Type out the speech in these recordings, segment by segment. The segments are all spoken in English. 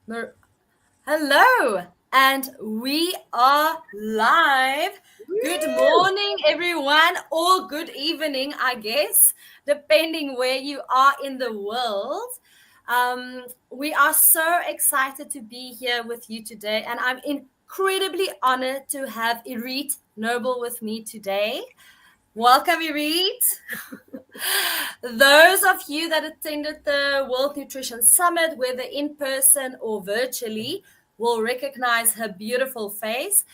Mer- Hello, and we are live. Good Woo! morning, everyone, or good evening, I guess, depending where you are in the world. We are so excited to be here with you today, and I'm incredibly honored to have Irit Noble with me today. Welcome, Irit. Those of you that attended the World Nutrition Summit, whether in person or virtually, will recognize her beautiful face.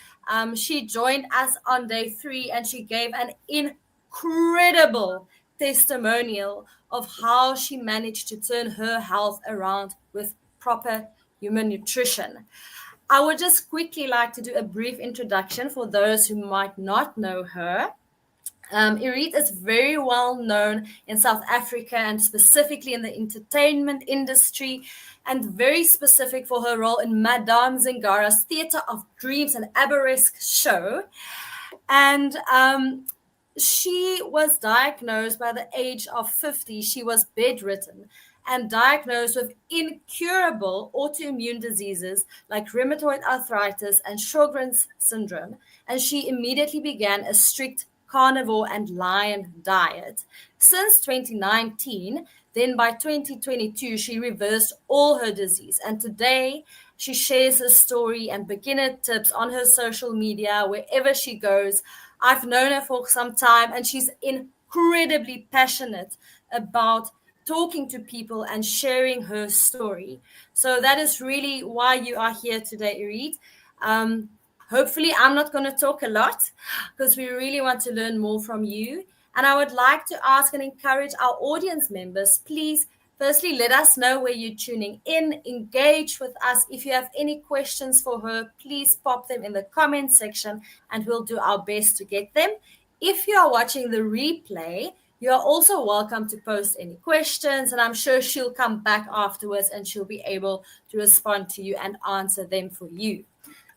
She joined us on day 3 and she gave an incredible testimonial of how she managed to turn her health around with proper human nutrition. I would just quickly like to do a brief introduction for those who might not know her. Irit is very well known in South Africa and specifically in the entertainment industry, and very specific for her role in Madame Zingara's Theatre of Dreams and Aberesque show. And she was diagnosed by the age of 50. She was bedridden and diagnosed with incurable autoimmune diseases like rheumatoid arthritis and Sjögren's syndrome. And she immediately began a strict carnivore and lion diet. Since 2019, then by 2022, she reversed all her disease. And today, she shares her story and beginner tips on her social media wherever she goes. I've known her for some time, and she's incredibly passionate about talking to people and sharing her story. So that is really why you are here today, Irit. Um, Hopefully, I'm not going to talk a lot because we really want to learn more from you. And I would like to ask and encourage our audience members, please, firstly, let us know where you're tuning in, engage with us. If you have any questions for her, please pop them in the comment section and we'll do our best to get them. If you are watching the replay, you are also welcome to post any questions, and I'm sure she'll come back afterwards and she'll be able to respond to you and answer them for you.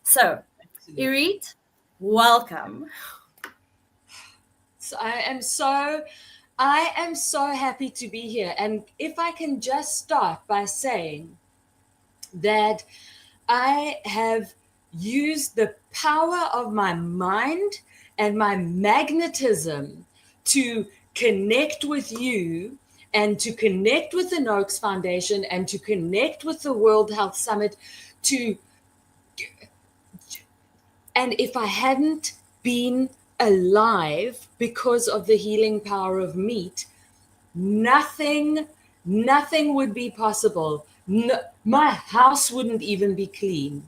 So, Absolutely. Irit, welcome. So I am so happy to be here. And if I can just start by saying that I have used the power of my mind and my magnetism to connect with you and to connect with the Noakes Foundation and to connect with the World Health Summit to And if I hadn't been alive because of the healing power of meat, nothing, nothing would be possible. No, my house wouldn't even be clean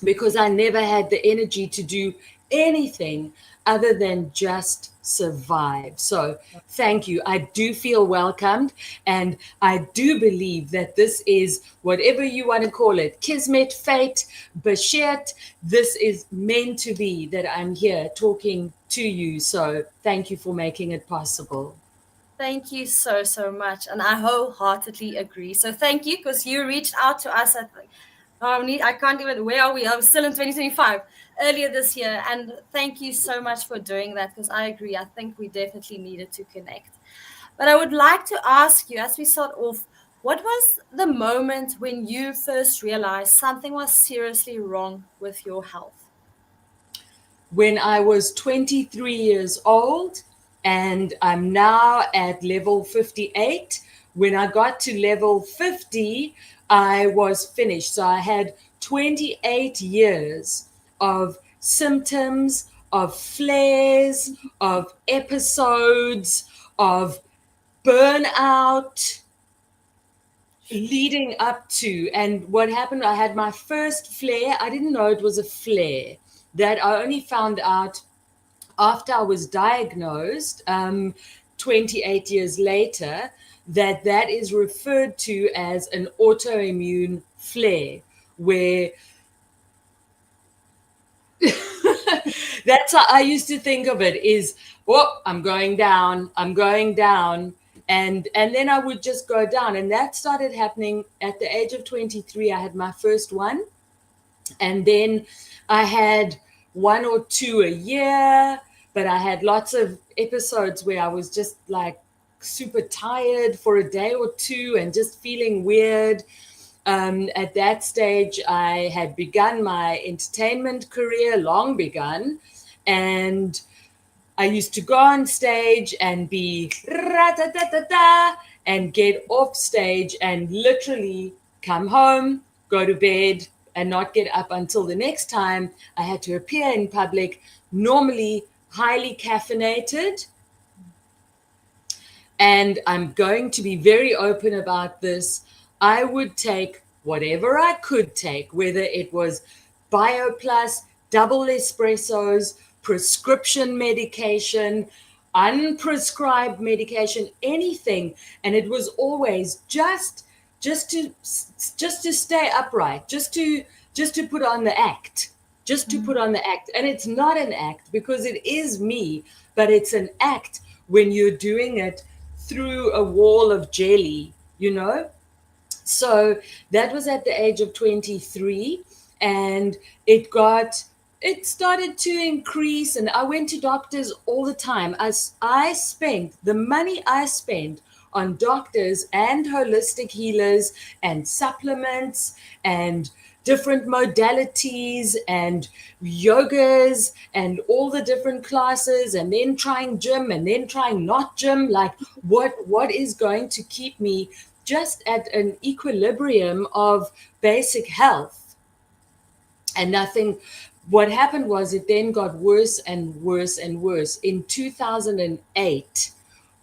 because I never had the energy to do anything other than just survive. So thank you. I do feel welcomed, and I do believe that this is whatever you want to call it, kismet, fate, bashet. This is meant to be that I'm here talking to you. So thank you for making it possible. Thank you so, so much. And I wholeheartedly agree. So thank you because you reached out to us at I can't even, where are we? I was still in 2025 earlier this year. And thank you so much for doing that because I agree. I think we definitely needed to connect. But I would like to ask you, as we start off, what was the moment when you first realized something was seriously wrong with your health? When I was 23 years old, and I'm now at level 58. When I got to level 50, I was finished. So I had 28 years of symptoms, of flares, of episodes, of burnout leading up to. And what happened, I had my first flare. I didn't know it was a flare. That I only found out after I was diagnosed 28 years later, that is referred to as an autoimmune flare, where that's how I used to think of it is, oh, I'm going down, I'm going down. And then I would just go down. And that started happening at the age of 23. I had my first one. And then I had one or two a year, but I had lots of episodes where I was just like super tired for a day or two and just feeling weird. At that stage, I had begun my entertainment career, long begun, and I used to go on stage and be ra-ta-ta-ta-ta and get off stage and literally come home, go to bed, and not get up until the next time I had to appear in public, normally highly caffeinated. And I'm going to be very open about this. I would take whatever I could take, whether it was BioPlus, double espressos, prescription medication, unprescribed medication, anything. And it was always just to stay upright, just to put on the act, just to put on the act. And it's not an act because it is me, but it's an act when you're doing it through a wall of jelly, you know? So that was at the age of 23, and it started to increase, and I went to doctors all the time. As I spent the money I spent on doctors and holistic healers and supplements and different modalities and yogas and all the different classes, and then trying gym and then trying not gym, like what is going to keep me just at an equilibrium of basic health. And nothing, what happened was it then got worse and worse and worse. In 2008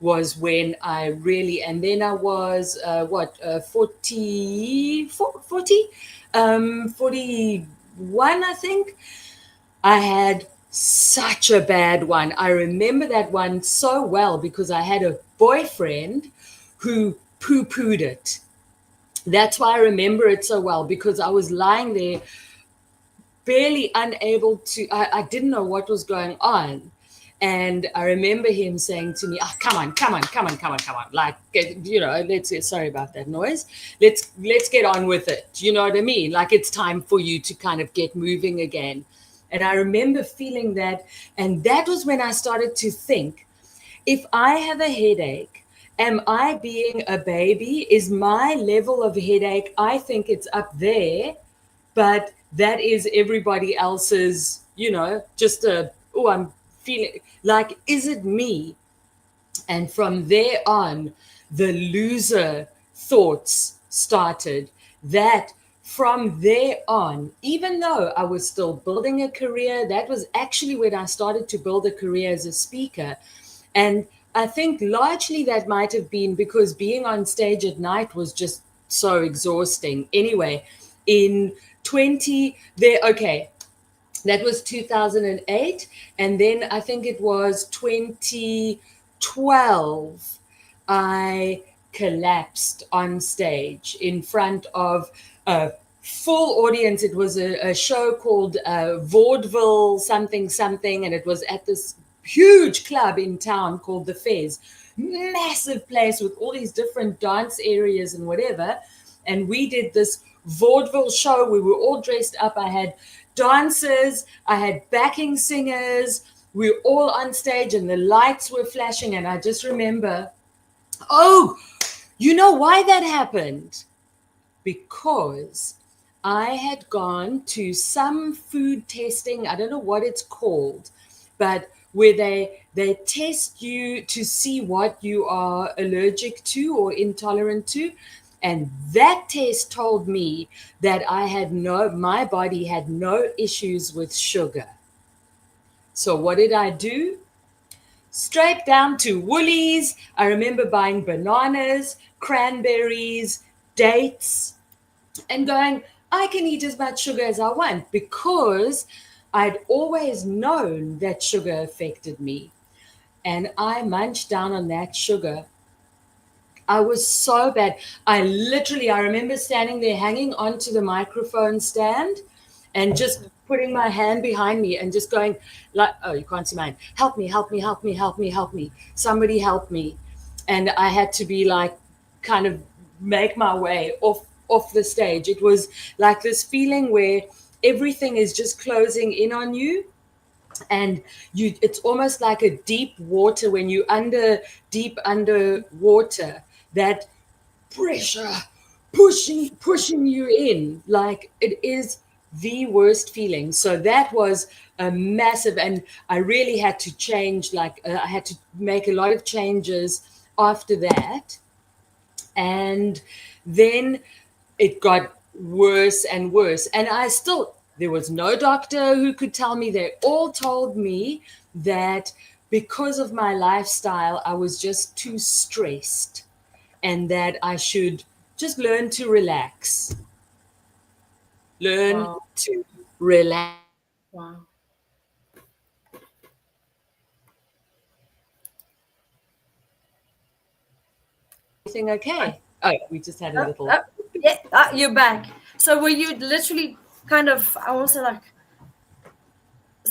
was when I really, and then I was 41, I think. I had such a bad one. I remember that one so well because I had a boyfriend who poo-pooed it. That's why I remember it so well, because I was lying there barely unable to, I didn't know what was going on. And I remember him saying to me, come on. Like, sorry about that noise. Let's get on with it. You know what I mean? Like, it's time for you to kind of get moving again. And I remember feeling that. And that was when I started to think, if I have a headache, am I being a baby? Is my level of headache, I think it's up there, but that is everybody else's, I'm feeling like, is it me? And from there on, the loser thoughts started. That from there on, even though I was still building a career, that was actually when I started to build a career as a speaker. And I think largely that might have been because being on stage at night was just so exhausting. Anyway, in that was 2008. And then I think it was 2012, I collapsed on stage in front of a full audience. It was a show called Vaudeville something, and it was at this huge club in town called the Fez. Massive place with all these different dance areas and whatever. And we did this vaudeville show. We were all dressed up. I had dancers, I had backing singers. We were all on stage and the lights were flashing. And I just remember, you know why that happened? Because I had gone to some food testing, I don't know what it's called, but where they test you to see what you are allergic to or intolerant to. And that test told me that my body had no issues with sugar. So what did I do? Straight down to Woolies. I remember buying bananas, cranberries, dates, and going, I can eat as much sugar as I want, because I'd always known that sugar affected me. And I munched down on that sugar. I was so bad. I remember standing there hanging onto the microphone stand and just putting my hand behind me and just going like, oh, you can't see mine. Help me. Somebody help me. And I had to be like, kind of make my way off the stage. It was like this feeling where everything is just closing in on you. And it's almost like a deep water when you deep underwater, that pressure pushing you in. Like, it is the worst feeling. So that was a massive, and I really had to change, like, I had to make a lot of changes after that. And then it got worse and worse. And there was no doctor who could tell me. They all told me that because of my lifestyle, I was just too stressed and that I should just learn to relax. Learn Wow. to relax. Wow. Everything Uh, okay? Oh, we just had a uh, little. uh, yeah, you're back. So were you literally kind of, I want to say, like,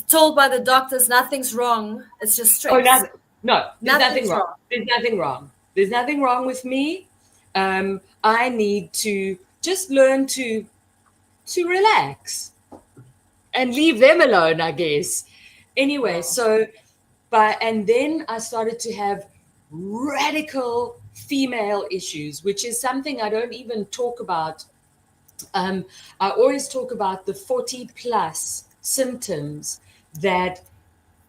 told by the doctors nothing's wrong, it's just Oh, stress? no, no, there's nothing Nothing's wrong. wrong. There's nothing wrong. There's nothing wrong with me. I need to just learn to relax and leave them alone, I guess. Anyway, Wow. so and then I started to have radical female issues, which is something I don't even talk about. um, I always talk about the 40 plus symptoms that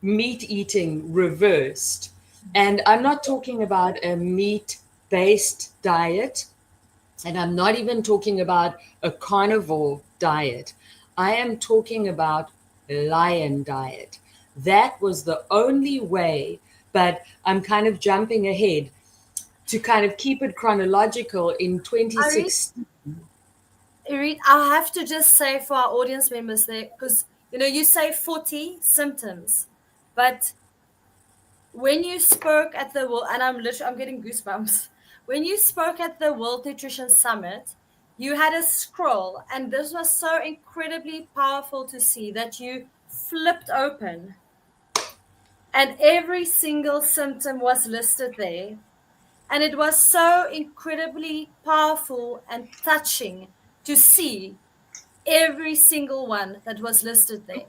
meat eating reversed. And I'm not talking about a meat based diet, and I'm not even talking about a carnivore diet. I am talking about lion diet. That was the only way, but I'm kind of jumping ahead to kind of keep it chronological in Irit, 2016. Irit, I have to just say for our audience members there, because you say 40 symptoms, but when you spoke at the world, and I'm getting goosebumps. When you spoke at the World Nutrition Summit, you had a scroll, and this was so incredibly powerful to see that you flipped open, and every single symptom was listed there. And it was so incredibly powerful and touching to see every single one that was listed there.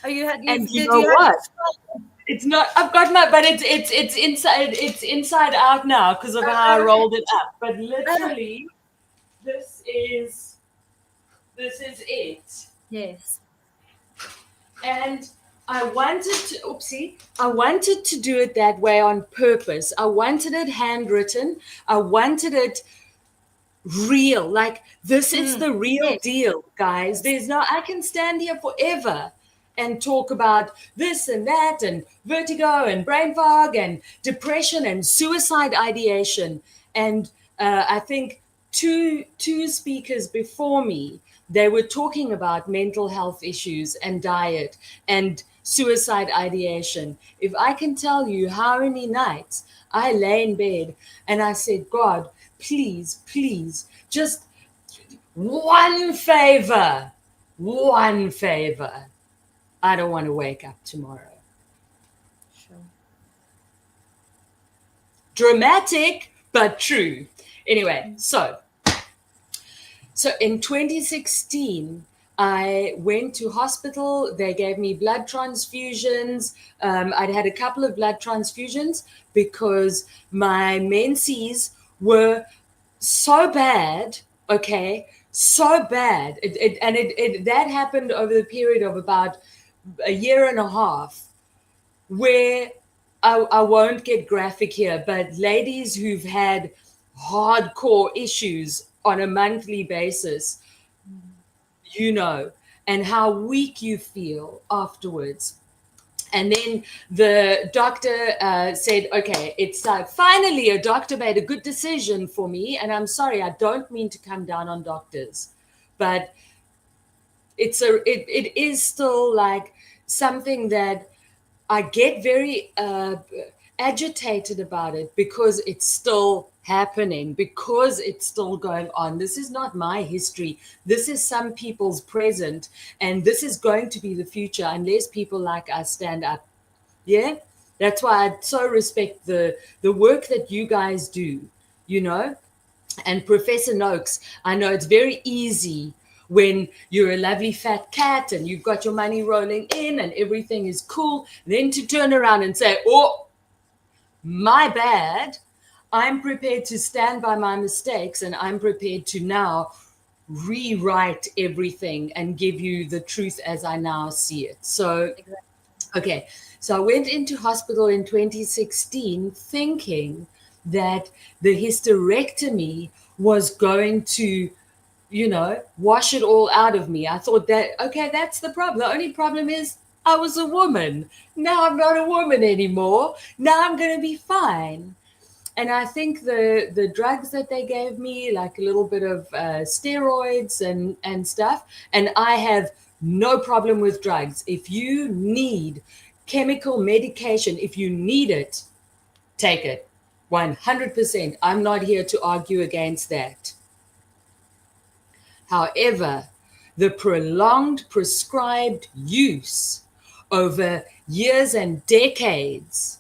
Oh, And you did know you have what? your scroll? It's not. I've got my, but it's inside. It's inside out now because of how I Okay. rolled it up. But Uh, literally, this is this is it. yes. And I wanted to. Oopsie. I wanted to do it that way on purpose. I wanted it handwritten. I wanted it real. Like, this is Mm, the real yes. deal, guys. Yes. There's no, I can stand here forever and talk about this and that and vertigo and brain fog and depression and suicide ideation. And I think two speakers before me, they were talking about mental health issues and diet and suicide ideation. If I can tell you how many nights I lay in bed and I said, God, please, please, just one favor, one favor. I don't want to wake up tomorrow. Sure. Dramatic, but true. Anyway, so in 2016, I went to hospital. They gave me blood transfusions. I'd had a couple of blood transfusions because my menses were so bad. Okay, so bad. That happened over the period of about a year and a half, where I won't get graphic here, but ladies who've had hardcore issues on a monthly basis, and how weak you feel afterwards. And then the doctor said, okay, it's finally a doctor made a good decision for me. And I'm sorry, I don't mean to come down on doctors, but it is still like something that I get very agitated about it because it's still happening, because it's still going on. This is not my history. This is some people's present, and this is going to be the future unless people like us stand up. Yeah, that's why I so respect the work that you guys do. You know, and Professor Noakes, I know it's very easy when you're a lovely fat cat and you've got your money rolling in and everything is cool, then to turn around and say, oh, my bad. I'm prepared to stand by my mistakes, and I'm prepared to now rewrite everything and give you the truth as I now see it. So, Exactly. okay, so I went into hospital in 2016 thinking that the hysterectomy was going to, wash it all out of me. I thought that, okay, that's the problem. The only problem is I was a woman. Now I'm not a woman anymore. Now I'm going to be fine. And I think the drugs that they gave me, like a little bit of steroids and stuff, and I have no problem with drugs. If you need chemical medication, if you need it, take it. 100%. I'm not here to argue against that. However, the prolonged prescribed use over years and decades,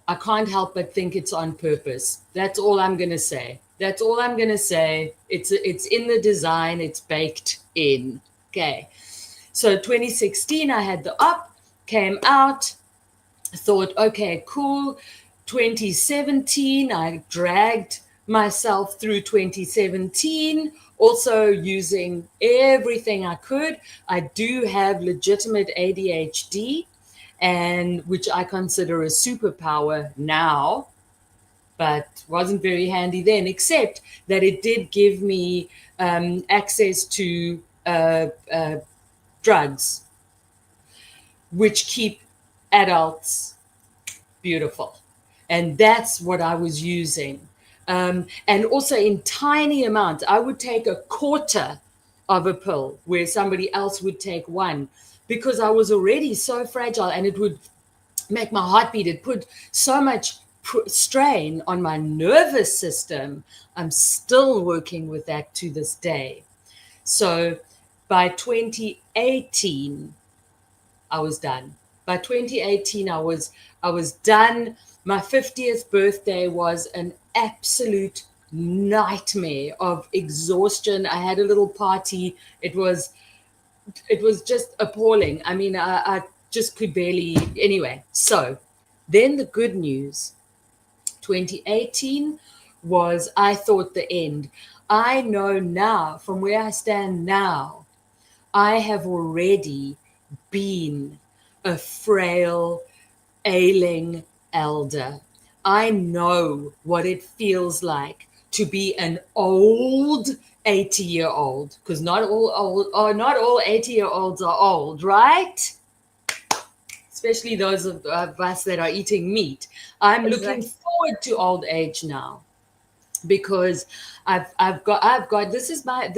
I can't help but think it's on purpose. That's all I'm going to say. That's all I'm going to say. It's in the design. It's baked in. Okay. So 2016, I had the op, came out, thought, okay, cool. 2017, I dragged myself through 2017, also using everything I could. I do have legitimate ADHD, and which I consider a superpower now, but wasn't very handy then, except that it did give me access to drugs, which keep adults beautiful. And that's what I was using. And also in tiny amounts. I would take a quarter of a pill where somebody else would take one, because I was already so fragile, and it would make my heart beat. It put so much strain on my nervous system. I'm still working with that to this day. So by 2018, I was done. By 2018, I was done. My 50th birthday was an absolute nightmare of exhaustion. I had a little party. It was just appalling. I mean, I just could barely. Anyway, so then the good news, 2018 was, I thought, the end. I know now, from where I stand now, I have already been a frail, ailing elder. I know what it feels like to be an old 80-year-old, because not all 80-year-olds are old, right? Especially those of us that are eating meat. I'm looking Exactly. forward to old age now, because I've got this is my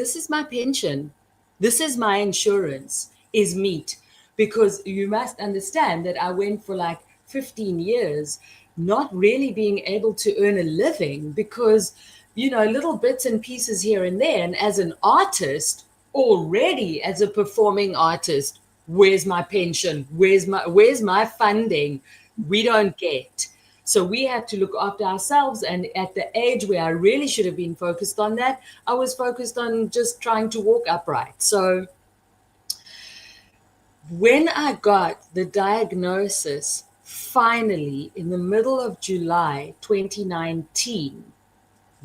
pension. This is my insurance, is meat. Because you must understand that I went for like 15 years not really being able to earn a living, because little bits and pieces here and there. And as an artist, already as a performing artist, where's my pension? Where's my funding? We don't get. So we had to look after ourselves. And at the age where I really should have been focused on that, I was focused on just trying to walk upright. So when I got the diagnosis, finally, in the middle of July 2019,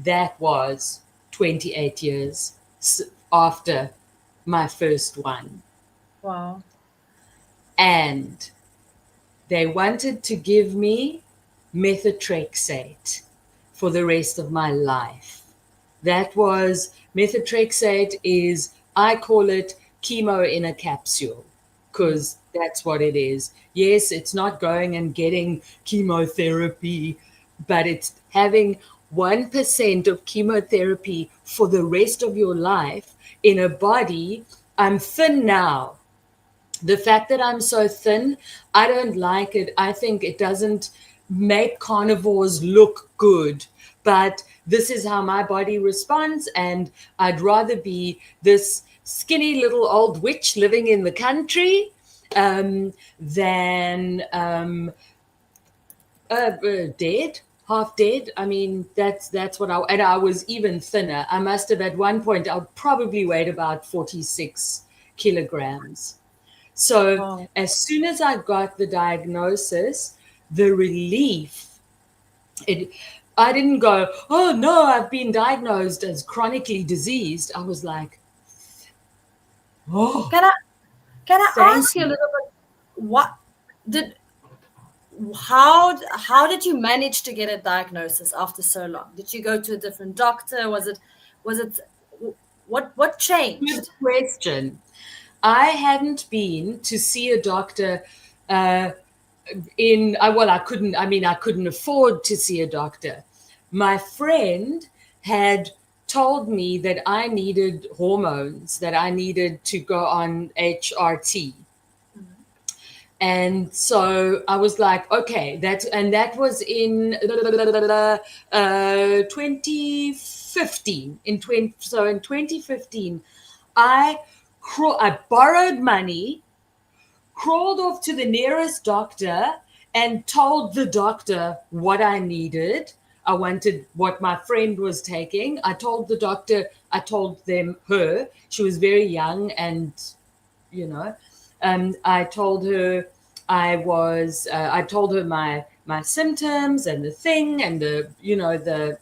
that was 28 years after my first one. Wow. And they wanted to give me methotrexate for the rest of my life. That was, methotrexate is, I call it chemo in a capsule, because that's what it is. Yes, it's not going and getting chemotherapy, but it's having 1% of chemotherapy for the rest of your life in a body. I'm thin now. The fact that I'm so thin, I don't like it. I think it doesn't make carnivores look good. But this is how my body responds. And I'd rather be this skinny little old witch living in the country than dead, half dead. I mean, that's what and I was even thinner. I must have, at one point, I probably weighed about 46 kilograms. So Wow. as soon as I got the diagnosis, the relief, It, I didn't go, oh no, I've been diagnosed as chronically diseased. I was like, oh, Can I can I thank ask you a you. little bit, what did how did you manage to get a diagnosis after so long? Did you go to a different doctor? Was it what Good changed? question. I hadn't been to see a doctor uh, well, I couldn't afford to see a doctor. My friend had told me that I needed hormones, that I needed to go on HRT. And so I was like, okay, that was in 2015. In 2015, I I borrowed money, crawled off to the nearest doctor, and told the doctor what I needed. I wanted what my friend was taking. I told the doctor, I told them her. She was very young, and you know, I told her I told her my symptoms and the thing and the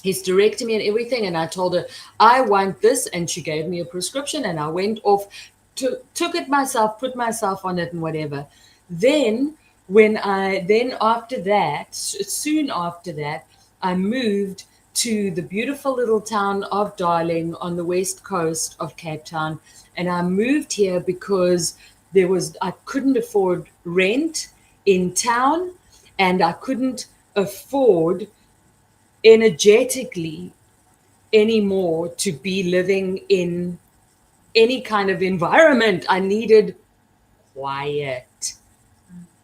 hysterectomy and everything. And I told her, I want this. And she gave me a prescription and I went off, took it myself, put myself on it and whatever. Then, then after that, soon after that, I moved to the beautiful little town of Darling on the west coast of Cape Town. And I moved here because I couldn't afford rent in town and I couldn't afford energetically anymore to be living in any kind of environment. I needed quiet.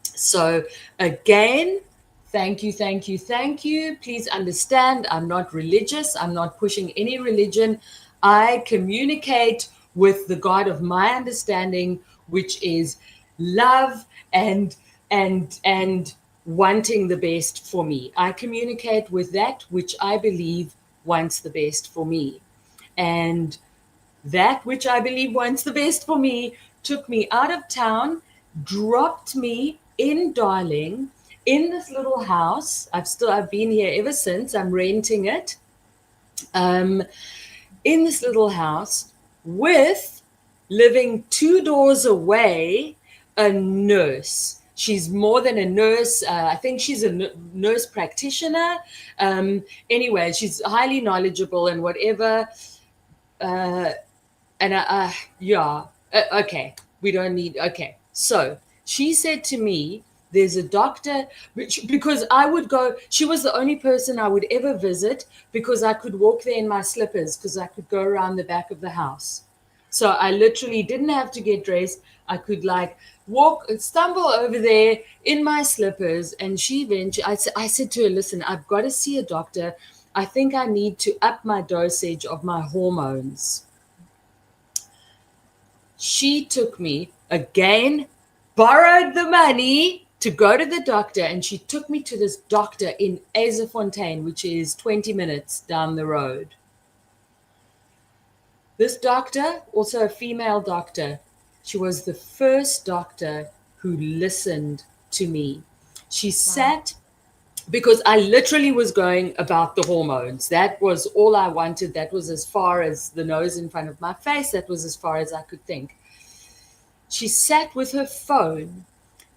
So, again, thank you, thank you, thank you. Please understand, I'm not religious. I'm not pushing any religion. I communicate with the God of my understanding, which is love and wanting the best for me. I communicate with that which I believe wants the best for me. And that which I believe wants the best for me took me out of town, dropped me in Darling in this little house. I've been here ever since. I'm renting it. Um, in this little house with, living 2 doors away, a nurse. She's more than a nurse. I think she's a nurse practitioner. Anyway, she's highly knowledgeable and whatever. Uh, yeah, okay, we don't need, okay. So she said to me, there's a doctor, because I would go, she was the only person I would ever visit because I could walk there in my slippers because I could go around the back of the house. So I literally didn't have to get dressed. I could like stumble over there in my slippers. And she eventually, I said to her, listen, I've got to see a doctor. I think I need to up my dosage of my hormones. She took me again, borrowed the money to go to the doctor, and she took me to this doctor in Azefontein, which is 20 minutes down the road. This doctor, also a female doctor, she was the first doctor who listened to me. She sat, because I literally was going about the hormones. That was all I wanted. That was as far as the nose in front of my face. That was as far as I could think. She sat with her phone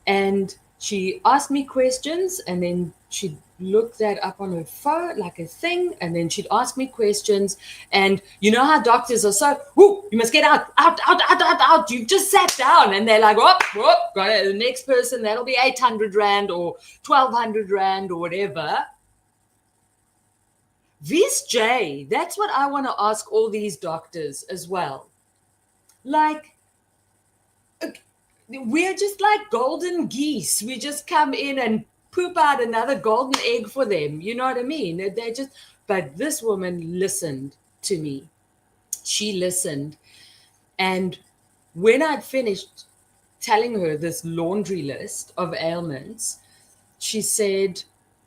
and she asked me questions, and then she'd look that up on her phone like a thing, and then she'd ask me questions. And you know how doctors are so, whoo, you must get out, out, out, out, out, out. You've just sat down. And they're like, whoop, whoop, got it. The next person, that'll be 800 Rand or 1200 Rand or whatever. This J, that's what I want to ask all these doctors as well. Like, we're just like golden geese. We just come in and poop out another golden egg for them. You know what I mean? They just, but this woman listened to me. She listened. And when I'd finished telling her this laundry list of ailments, she said,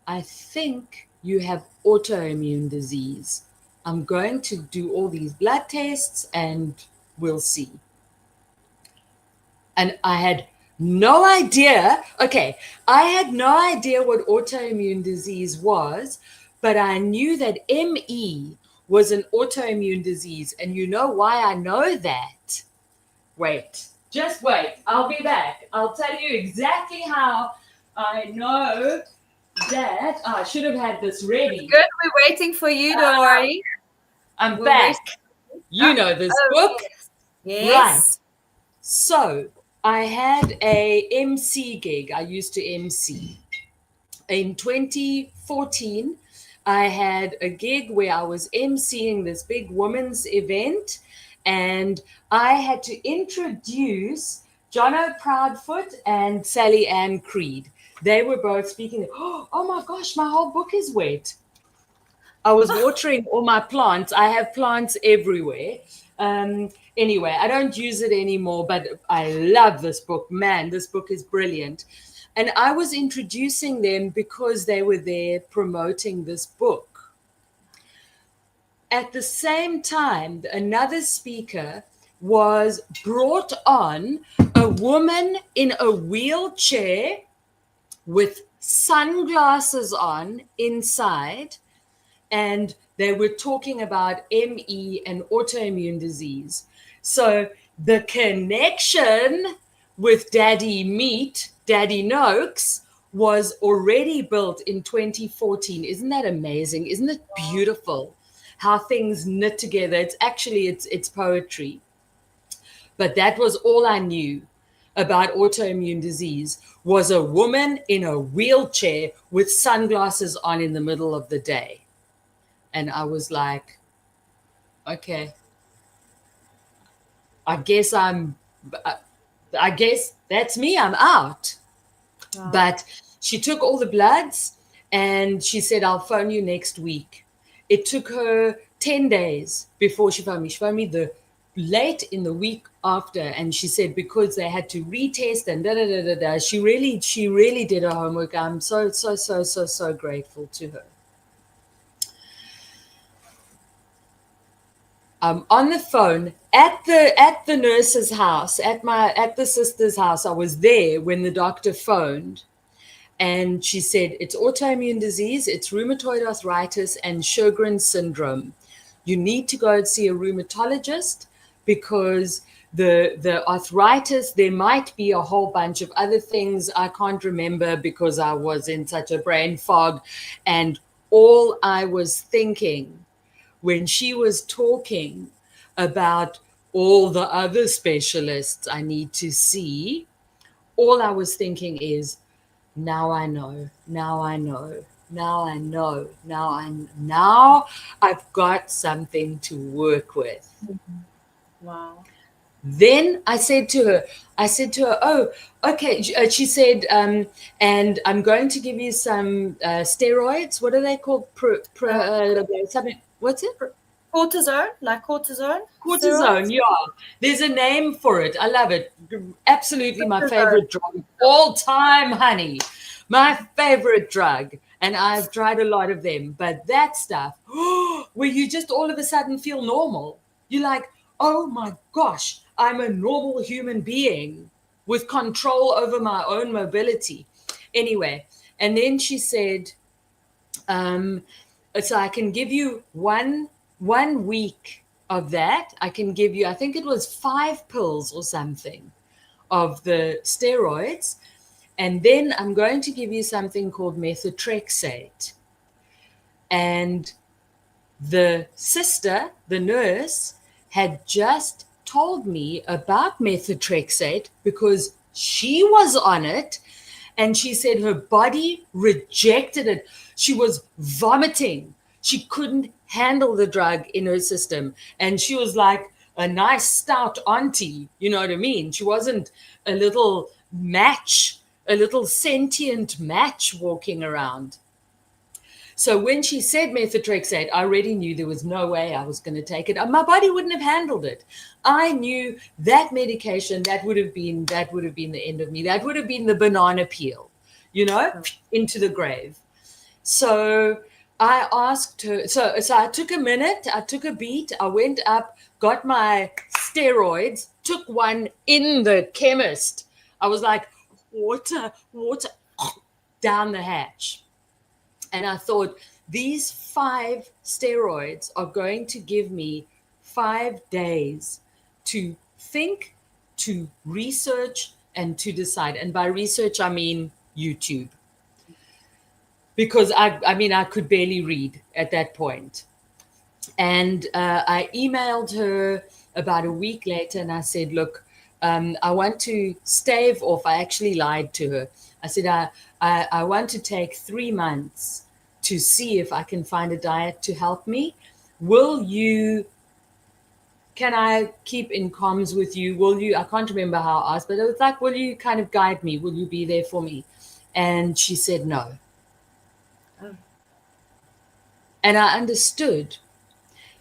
I think you have autoimmune disease. I'm going to do all these blood tests and we'll see. And I had No idea. Okay, I had no idea what autoimmune disease was, but I knew that ME was an autoimmune disease. And you know why I know that? Wait, just wait. I'll be back. I'll tell you exactly how I know that. I should have had this ready. Good. We're waiting for you. Don't worry. I'm We'll rest. back. You know this book. Yes. Right. Yes. So I had a MC gig. I used to MC. In 2014, I had a gig where I was MCing this big women's event, and I had to introduce Jono Proudfoot and Sally Ann Creed. They were both speaking. Oh my gosh, my whole book is wet. I was watering all my plants. I have plants everywhere. Anyway, I don't use it anymore, but I love this book. Man, this book is brilliant. And I was introducing them because they were there promoting this book. At the same time, another speaker was brought on, a woman in a wheelchair with sunglasses on inside, and they were talking about ME and autoimmune disease. So the connection with Daddy Meat, Daddy Noakes, was already built in 2014. Isn't that amazing? Isn't it beautiful how things knit together? It's poetry. But that was all I knew about autoimmune disease, was a woman in a wheelchair with sunglasses on in the middle of the day. And I was like, okay, I guess that's me. I'm out. Wow. But she took all the bloods and she said, I'll phone you next week. It took her 10 days before she phoned me. She phoned me the late in the week after, and she said because they had to retest and da da da da da. She really did her homework. I'm so grateful to her. On the phone at the nurse's house, at the sister's house. I was there when the doctor phoned, and she said it's autoimmune disease, it's rheumatoid arthritis and Sjögren syndrome. You need to go and see a rheumatologist because the arthritis, there might be a whole bunch of other things I can't remember because I was in such a brain fog. And all I was thinking when she was talking about all the other specialists I need to see, all I was thinking is, now I know, now I've got something to work with. Wow. Then I said to her, oh, okay. She said, and I'm going to give you some steroids. What are they called? Something. What's it? Cortisone, like cortisone. Cortisone, steroids? Yeah. There's a name for it. I love it. Absolutely my favorite drug. All time, honey. My favorite drug. And I've tried a lot of them. But that stuff, where you just all of a sudden feel normal. You're like, oh my gosh, I'm a normal human being with control over my own mobility. Anyway, and then she said, so I can give you one week of that. I can give you, I think it was 5 pills or something of the steroids. And then I'm going to give you something called methotrexate. And the sister, the nurse, had just told me about methotrexate because she was on it. And she said her body rejected it. She was vomiting. She couldn't handle the drug in her system. And she was like a nice stout auntie, you know what I mean? She wasn't a little sentient match walking around. So when she said methotrexate, I already knew there was no way I was going to take it. My body wouldn't have handled it. I knew that medication, that would have been the end of me. That would have been the banana peel, into the grave. So I asked her, so I took a minute, I took a beat, I went up, got my steroids, took one in the chemist. I was like, water, water, down the hatch. And I thought, these 5 steroids are going to give me 5 days to think, to research, and to decide. And by research, I mean YouTube. Because I mean, I could barely read at that point. And I emailed her about a week later and I said, look, I want to stave off. I actually lied to her. I said, I want to take 3 months to see if I can find a diet to help me. Can I keep in comms with you? I can't remember how I asked, but it was like, will you kind of guide me? Will you be there for me? And she said no. Oh. And I understood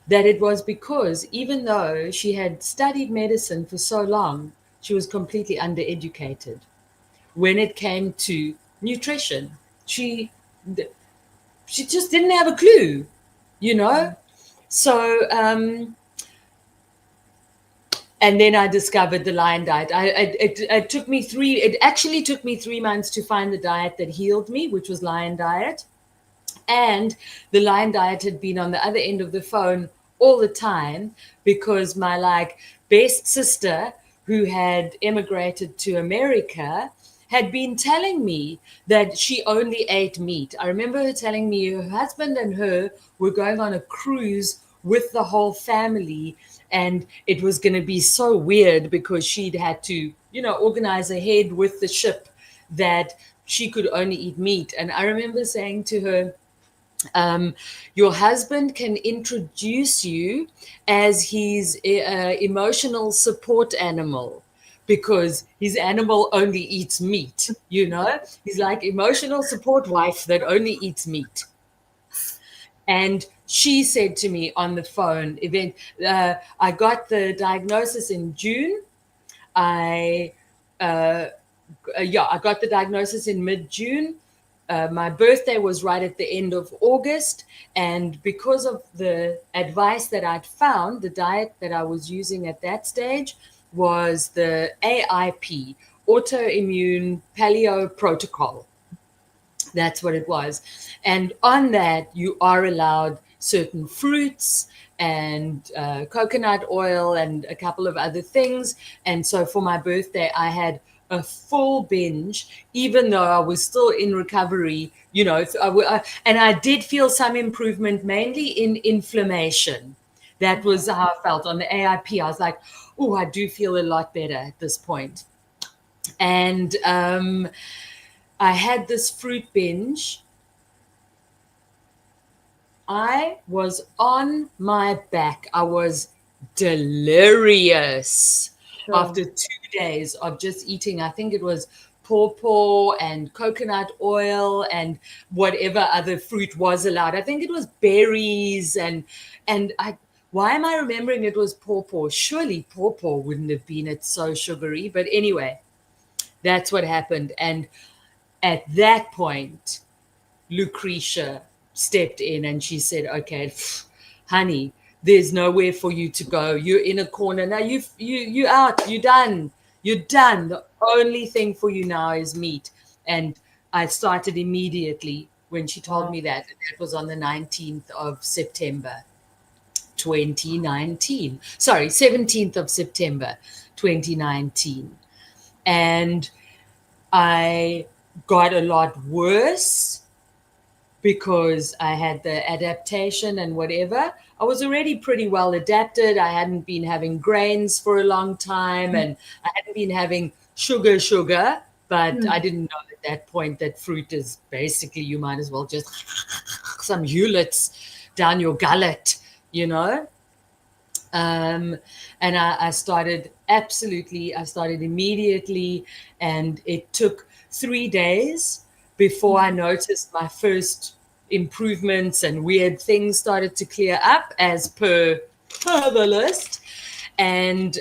that it was because even though she had studied medicine for so long, she was completely undereducated when it came to nutrition. She just didn't have a clue, you know? So, and then I discovered the Lion diet. It actually took me 3 months to find the diet that healed me, which was Lion diet. And the Lion diet had been on the other end of the phone all the time because my best sister, who had emigrated to America, had been telling me that she only ate meat. I remember her telling me her husband and her were going on a cruise with the whole family, and it was going to be so weird because she'd had to, organize ahead with the ship that she could only eat meat. And I remember saying to her, your husband can introduce you as his emotional support animal because his animal only eats meat, He's like emotional support wife that only eats meat. And she said to me on the phone, I got the diagnosis in June. I got the diagnosis in mid-June. My birthday was right at the end of August. And because of the advice that I'd found, the diet that I was using at that stage was the AIP, autoimmune paleo protocol. That's what it was. And on that, you are allowed certain fruits and coconut oil and a couple of other things. And so for my birthday, I had a full binge, even though I was still in recovery, and I did feel some improvement, mainly in inflammation. That was how I felt on the AIP. I was like, oh, I do feel a lot better at this point. And I had this fruit binge. I was on my back. I was delirious. Sure. After 2 days of just eating. I think it was pawpaw and coconut oil and whatever other fruit was allowed. I think it was berries why am I remembering it was pawpaw? Surely pawpaw wouldn't have been, it's so sugary. But anyway, that's what happened. And at that point, Lucretia stepped in and she said, okay, honey, there's nowhere for you to go. You're in a corner. Now you out, you're done. You're done. The only thing for you now is meat. And I started immediately when she told me that. And that was on the 19th of September, 2019. Sorry, 17th of September, 2019. And I got a lot worse because I had the adaptation and whatever. I was already pretty well adapted. I hadn't been having grains for a long time and I hadn't been having sugar, but I didn't know at that point that fruit is basically, you might as well just some Hewlett's down your gullet, And I started immediately, and it took 3 days before I noticed my first improvements and weird things started to clear up as per the list. And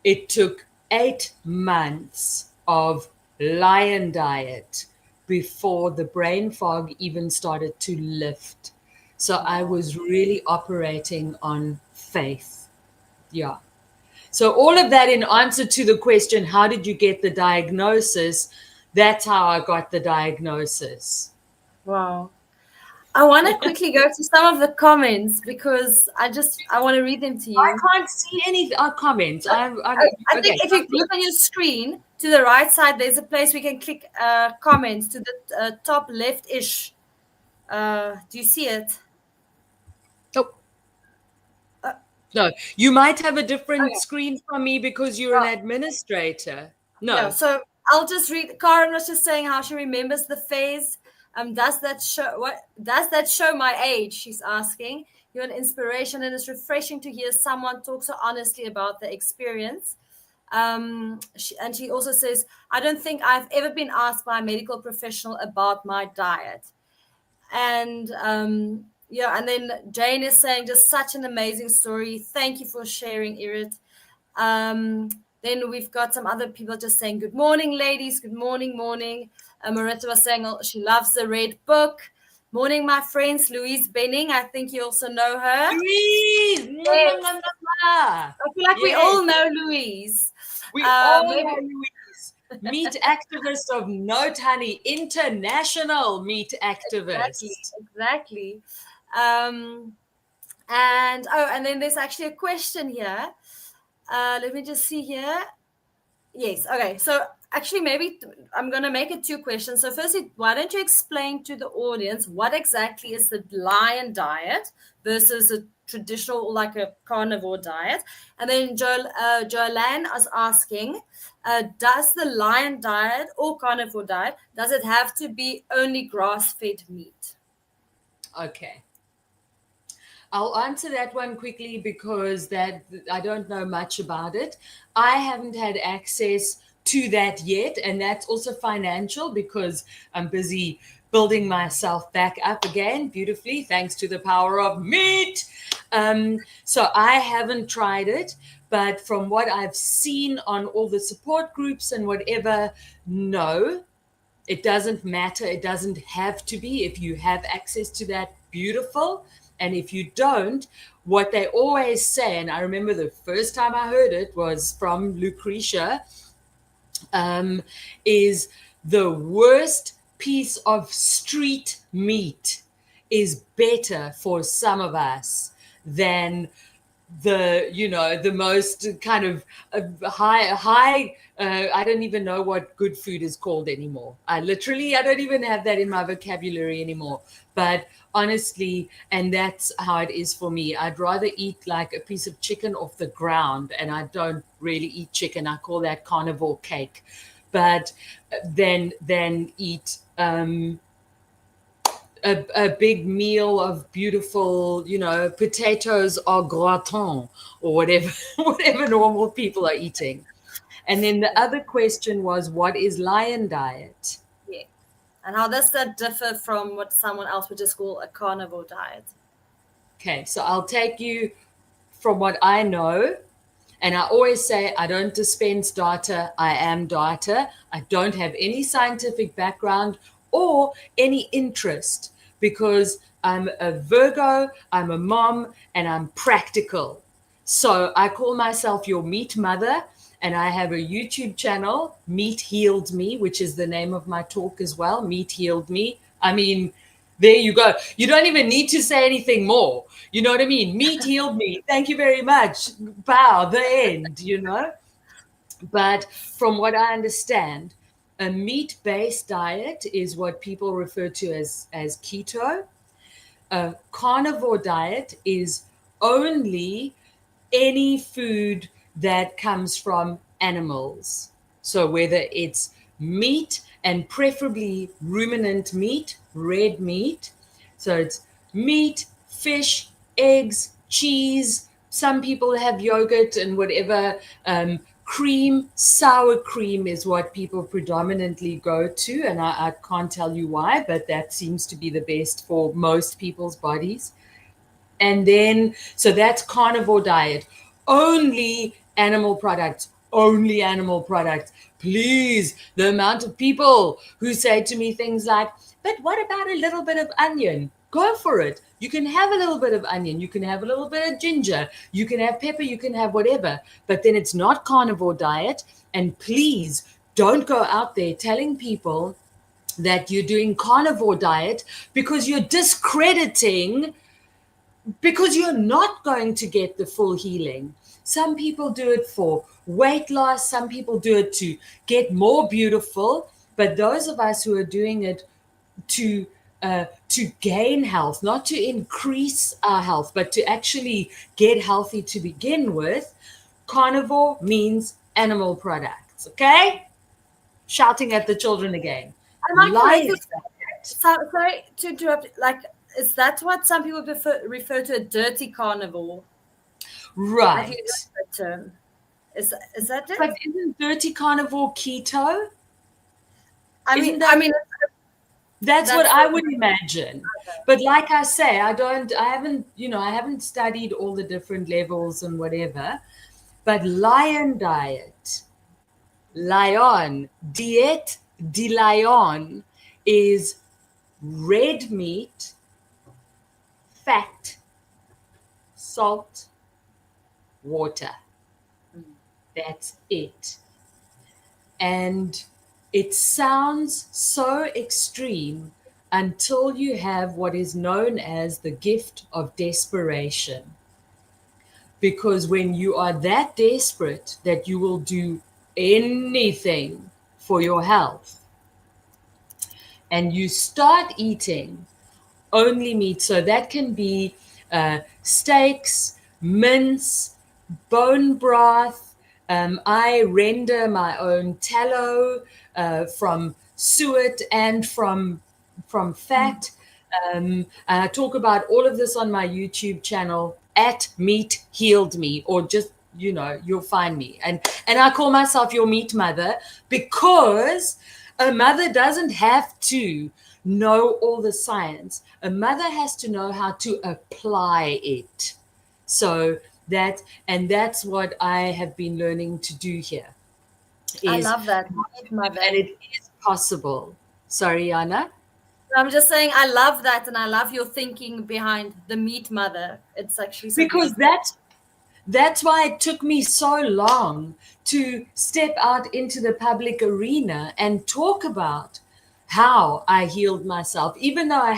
it took 8 months of Lion diet before the brain fog even started to lift. So I was really operating on faith. Yeah. So all of that in answer to the question, how did you get the diagnosis? That's how I got the diagnosis. Wow. I want to quickly go to some of the comments because I want to read them to I you. can't see any comments. I think Okay. if you look on your screen to the right side, there's a place we can click comments to the top left-ish. Do you see it? Oh, Uh, no, you might have a different okay. screen from me because you're an administrator. Yeah, No. so I'll just read. Karen was just saying how she remembers the phase. Does that show my age? She's asking. You're an inspiration, and it's refreshing to hear someone talk so honestly about the experience. And she also says, I don't think I've ever been asked by a medical professional about my diet. And yeah, and then Jane is saying, just such an amazing story. Thank you for sharing, Irit. Um, then we've got some other people just saying, good morning, ladies. Good morning, morning. Marita was saying she loves the red book. Morning, my friends. Louise Benning. I think you also know her. Louise! Yes. I feel like we Yes, all know Louise. we all Maybe know Louise. Meat activist of note, honey. International meat exactly, activist. exactly. Um, and then there's actually a question here. Let me just see here. Yes. Okay. So actually, maybe I'm going to make it two questions. So, firstly, why don't you explain to the audience what exactly is the lion diet versus a traditional, like a carnivore diet? And then Joanne is asking, does the lion diet or carnivore diet, does it have to be only grass-fed meat? Okay. I'll answer that one quickly because that I don't know much about it. I haven't had access to that yet, and that's also financial because I'm busy building myself back up again beautifully thanks to the power of meat. So I haven't tried it, but from what I've seen on all the support groups and whatever, no, it doesn't matter. It doesn't have to be. If you have access to that, beautiful. And if you don't, what they always say, and I remember the first time I heard it was from Lucretia, um, is the worst piece of street meat is better for some of us than the most kind of high I don't even know what good food is called anymore. I don't even have that in my vocabulary anymore, but honestly, and that's how it is for me. I'd rather eat like a piece of chicken off the ground, and I don't really eat chicken. I call that carnivore cake, but then eat a big meal of beautiful, potatoes au gratin or whatever, whatever normal people are eating. And then the other question was, what is lion diet? Yeah. And how does that differ from what someone else would just call a carnivore diet? Okay, so I'll take you from what I know. And I always say, I don't dispense data. I am data. I don't have any scientific background or any interest because I'm a Virgo, I'm a mom, and I'm practical. So I call myself your meat mother, and I have a YouTube channel, Meat Healed Me, which is the name of my talk as well, Meat Healed Me. I mean, there you go. You don't even need to say anything more. You know what I mean? Meat healed me. Thank you very much. Bow, the end. But from what I understand, a meat based diet is what people refer to as keto. A carnivore diet is only any food that comes from animals. So whether it's meat and preferably ruminant meat, red meat. So it's meat, fish, eggs, cheese. Some people have yogurt and whatever. Cream, sour cream is what people predominantly go to. And I can't tell you why, but that seems to be the best for most people's bodies. And then, so that's carnivore diet. Only animal products, only animal products. Please, the amount of people who say to me things like, but what about a little bit of onion? go for it. You can have a little bit of onion, you can have a little bit of ginger, you can have pepper, you can have whatever, but then it's not carnivore diet. And please don't go out there telling people that you're doing carnivore diet, because you're discrediting, because you're not going to get the full healing. Some people do it for weight loss, some people do it to get more beautiful, but those of us who are doing it to gain health, not to increase our health, but to actually get healthy to begin with, carnivore means animal products. Okay? Shouting at the children again. Am I correct? Lion. Sorry to interrupt. Like, is that what some people refer to a dirty carnivore? Have you Right. heard that term? Is that it? But isn't dirty carnivore keto? I Isn't mean, that? I mean, That's what that's I what. would imagine. But like I say, I haven't studied all the different levels and whatever. But lion, diet de lion is red meat, fat, salt, water. That's it. And it sounds so extreme until you have what is known as the gift of desperation. Because when you are that desperate that you will do anything for your health, and you start eating only meat, so that can be steaks, mince, bone broth. I render my own tallow from suet and from fat. And I talk about all of this on my YouTube channel at Meat Healed Me, or just, you'll find me. And I call myself your meat mother, because a mother doesn't have to know all the science. A mother has to know how to apply it. So that's what I have been learning to do here. I Is love that, meat mother. And it is possible. Sorry, Anna. I'm just saying, I love that, and I love your thinking behind the meat mother. It's actually so Because beautiful. that's why it took me so long to step out into the public arena and talk about how I healed myself. Even though I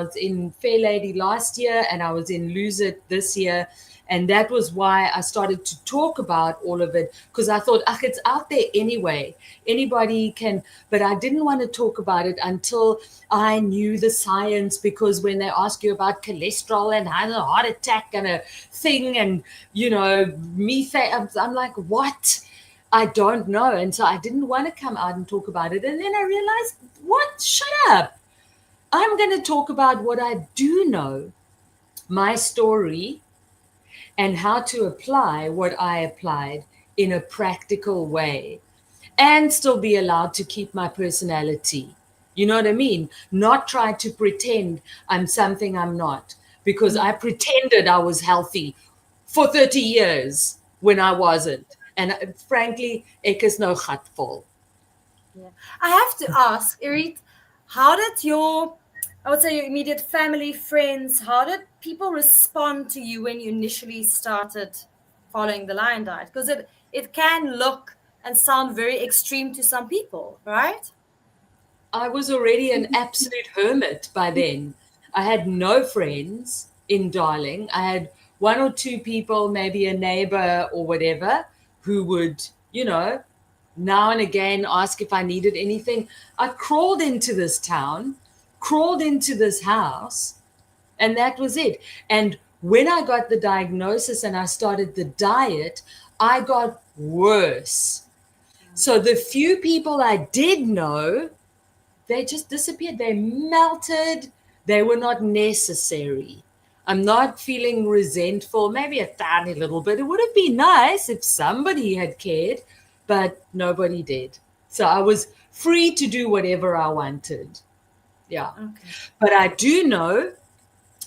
was in Fair Lady last year and I was in Lose It this year. And that was why I started to talk about all of it, because I thought, it's out there anyway. Anybody can, but I didn't want to talk about it until I knew the science, because when they ask you about cholesterol and a heart attack and a thing and, methane, I'm like, what? I don't know. And so I didn't want to come out and talk about it. And then I realized, what? Shut up. I'm going to talk about what I do know, my story, and how to apply what I applied in a practical way, and still be allowed to keep my personality. You know what I mean? Not try to pretend I'm something I'm not, because I pretended I was healthy for 30 years when I wasn't. And frankly, ek is nou gatvol. Yeah. I have to ask, Irit, how did I would say your immediate family, friends, how did people respond to you when you initially started following the lion diet? Because it can look and sound very extreme to some people, right? I was already an absolute hermit by then. I had no friends in Darling. I had one or two people, maybe a neighbor or whatever, who would, now and again ask if I needed anything. I crawled into this town, crawled into this house, and that was it. And when I got the diagnosis and I started the diet, I got worse. So the few people I did know, they just disappeared. They melted. They were not necessary. I'm not feeling resentful, maybe a tiny little bit. It would have been nice if somebody had cared, but nobody did. So I was free to do whatever I wanted. Yeah. Okay. But I do know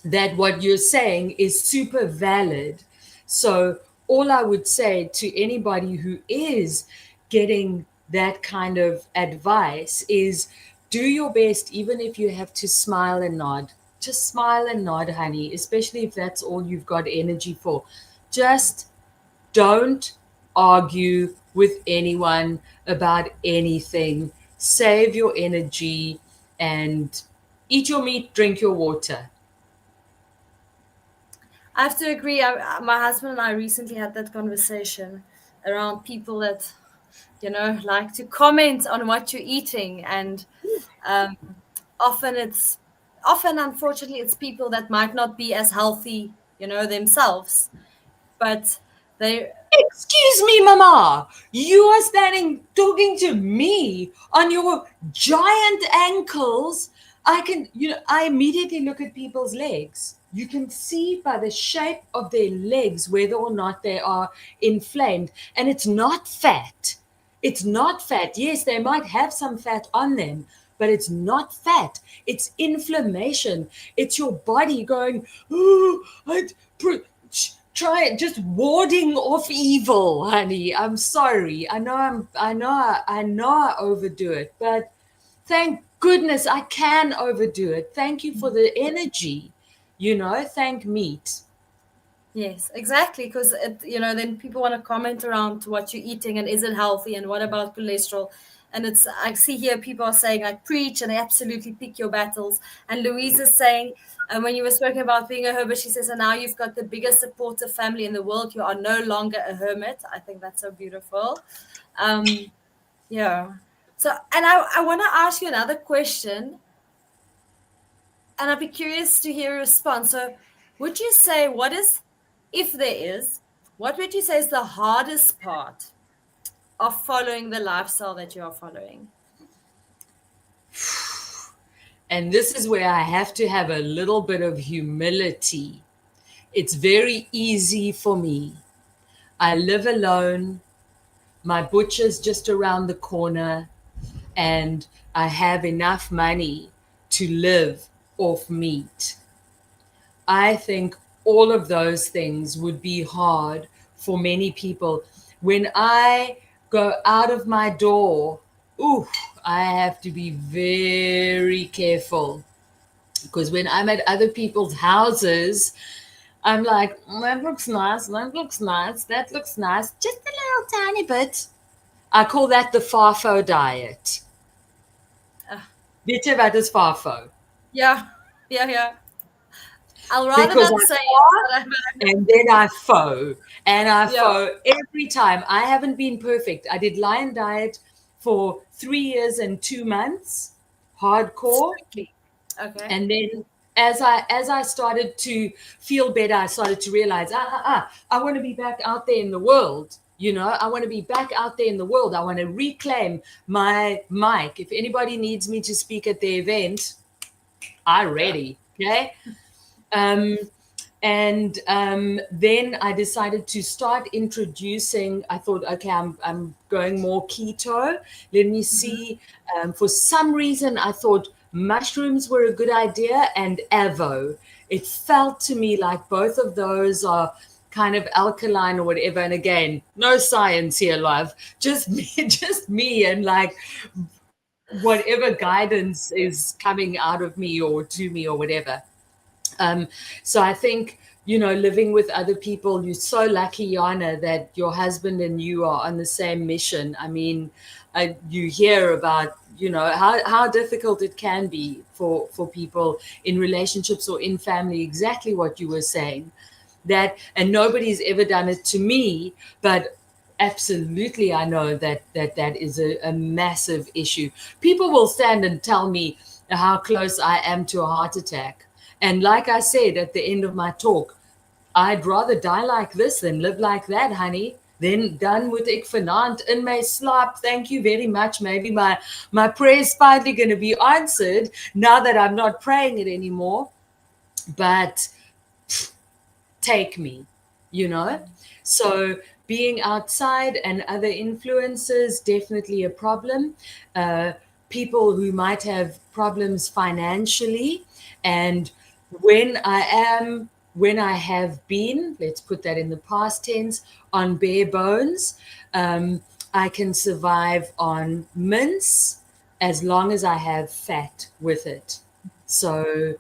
that what you're saying is super valid. So all I would say to anybody who is getting that kind of advice is, do your best, even if you have to smile and nod. just smile and nod, honey, especially if that's all you've got energy for. Just don't argue with anyone about anything. Save your energy and eat your meat, drink your water. I have to agree. My husband and I recently had that conversation around people that, like to comment on what you're eating. And um, often unfortunately, it's people that might not be as healthy, themselves, but they, Excuse me, Mama. You are standing talking to me on your giant ankles. I immediately look at people's legs. You can see by the shape of their legs whether or not they are inflamed. And it's not fat. It's not fat. Yes, they might have some fat on them, but it's not fat. It's inflammation. It's your body going, oh, try it, just warding off evil, honey. I'm sorry. I know I overdo it, but thank goodness I can overdo it. Thank you for the energy. Thank meat. yes, exactly. Because, then people want to comment around what you're eating and is it healthy and what about cholesterol. And I see here people are saying, like, preach, and they absolutely pick your battles. And Louise is saying, and when you were speaking about being a hermit, she says, and now you've got the biggest supportive family in the world. You are no longer a hermit. I think that's so beautiful. Yeah. So, and I want to ask you another question, and I'd be curious to hear your response. So, would you say if there is, what would you say is the hardest part of following the lifestyle that you are following? And this is where I have to have a little bit of humility. It's very easy for me. I live alone. My butcher's just around the corner, and I have enough money to live off meat. I think all of those things would be hard for many people. When I go out of my door, ooh, I have to be very careful, because when I'm at other people's houses, I'm like, that looks nice, that looks nice, that looks nice, just a little tiny bit. I call that the FAFO diet. Uh, Weet jy wat is FAFO? yeah, yeah, yeah. I'll rather Because not I say it, far but I know. and then I faux. And I Yeah, faux every time. I haven't been perfect. I did Lion Diet for 3 years and 2 months, hardcore. strictly. Okay. And then as I started to feel better, I started to realize, I want to be back out there in the world. I want to be back out there in the world. I want to reclaim my mic. If anybody needs me to speak at the event, I'm Yeah. ready. Okay. Um, and then I decided to start introducing. I thought, okay, I'm going more keto. Let me Mhm. see. For some reason, I thought mushrooms were a good idea, and avo. It felt to me like both of those are kind of alkaline or whatever. And again, no science here, love. Just me, just me, and like whatever guidance is coming out of me or to me or whatever. Um, so I think, living with other people, you're so lucky, Yana, that your husband and you are on the same mission. I mean, you hear about, how difficult it can be for people in relationships or in family, exactly what you were saying. And nobody's ever done it to me, but absolutely, I know that is a massive issue. People will stand and tell me how close I am to a heart attack. And like I said at the end of my talk, I'd rather die like this than live like that, honey. Then done with ek vanaand in my slaap. Thank you very much. Maybe my prayer's finally going to be answered now that I'm not praying it anymore. But take me, you know? So being outside and other influences, definitely a problem. Uh, People who might have problems financially. And when I have been, let's put that in the past tense, on bare bones, I can survive on mince as long as I have fat with it. So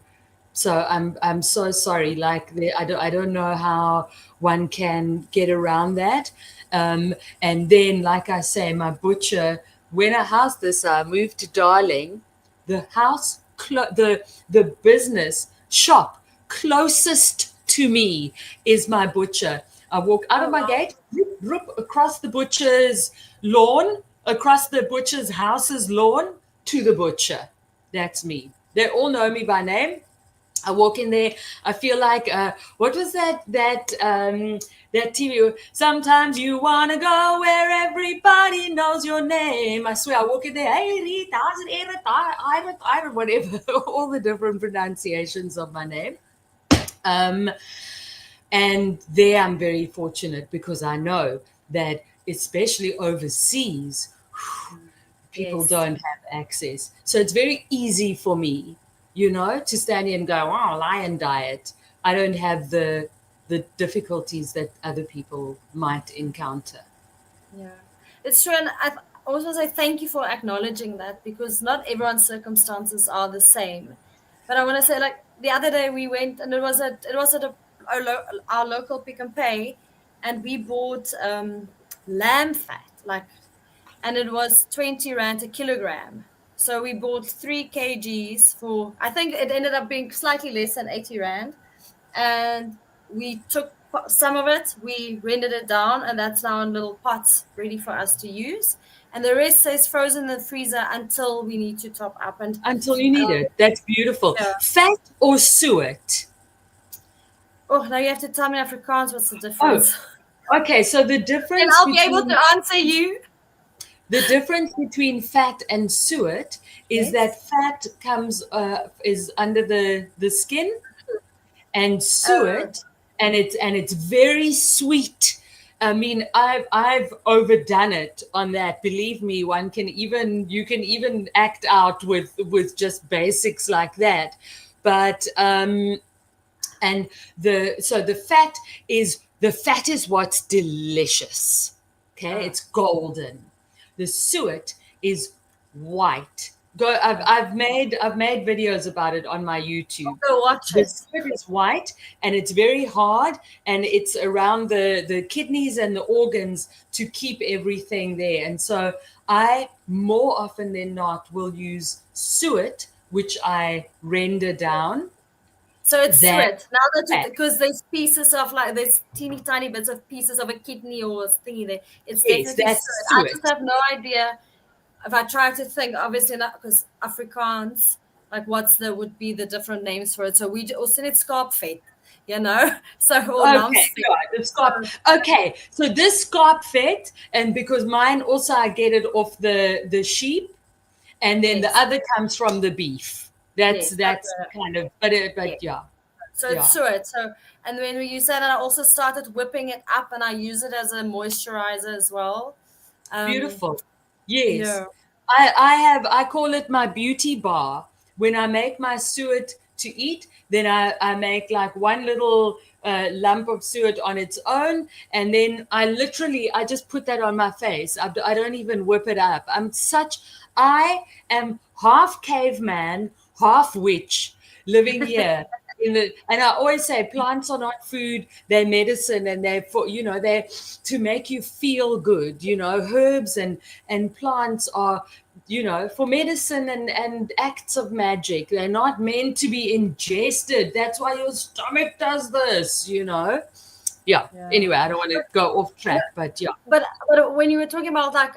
So I'm so sorry. Like I don't know how one can get around that. And then, like I say, my butcher. When I housed this, I moved to Darling. The house, the business shop closest to me is my butcher. I walk out of Oh my wow. gate, across the butcher's lawn, across the butcher's house's lawn to the butcher. That's me. They all know me by name. I walk in there. I feel like what was that TV? Sometimes you wanna go where everybody knows your name. I swear, I walk in there. Hey, Rita, Irit, whatever, all the different pronunciations of my name. Um, and there, I'm very fortunate because I know that, especially overseas, people Yes. don't have access. So it's very easy for me, to stand here and go, oh, lion diet. I don't have the difficulties that other people might encounter. Yeah, it's true. And I also say thank you for acknowledging that because not everyone's circumstances are the same. But I want to say, like the other day, we went and it was at our local Pick and Pay, and we bought lamb fat, like, and it was 20 rand a kilogram. So we bought 3 kgs for, I think it ended up being slightly less than 80 rand, and we took some of it, we rendered it down, and that's now in little pots ready for us to use. And the rest stays frozen in the freezer until we need to top up. And Until you need it. That's beautiful. yeah. Fat or suet? Oh, now you have to tell me Afrikaans what's the Oh, difference. okay. So And I'll be able to answer you. the difference between fat and suet is Yes. that fat comes is under the skin, and Uh, suet, and it's very sweet. I mean, I've overdone it on that. Believe me, you can even act out with just basics like that. But and the fat is what's delicious. Okay, it's golden. The suet is white. I've made videos about it on my YouTube. go watch The it. suet is white, and it's very hard, and it's around the kidneys and the organs to keep everything there. And so I, more often than not, will use suet, which I render down, So it's than sweet. Now that you, fat. because there's pieces of like there's teeny tiny bits of pieces of a kidney or a thingy there. It's Yes, definitely that's sweet. I just suet. have no idea if I try to think. Obviously not because Afrikaans, like what's the would be the different names for it. So we also need scarpvet, you know. So or Okay, lamsvet. yeah, the scarp. Okay, so this scarp fit, and because mine also I get it off the sheep, and then the Yes, other comes from the beef. That's yes. that's Okay. kind of, but Yes. yeah, So it's yeah, sweet. So and when we use that, and I also started whipping it up, and I use it as a moisturizer as well. Um, beautiful. Yes, yeah. I call it my beauty bar. When I make my suet to eat, then I make like one little lump of suet on its own, and then I just put that on my face. I don't even whip it up. I am half caveman, half witch, living here. And I always say plants are not food, they're medicine, and they're to make you feel good. Herbs and plants are, for medicine and acts of magic. They're not meant to be ingested. That's why your stomach does this. Yeah. Yeah. Anyway, I don't want to go off But track, but yeah. but when you were talking about like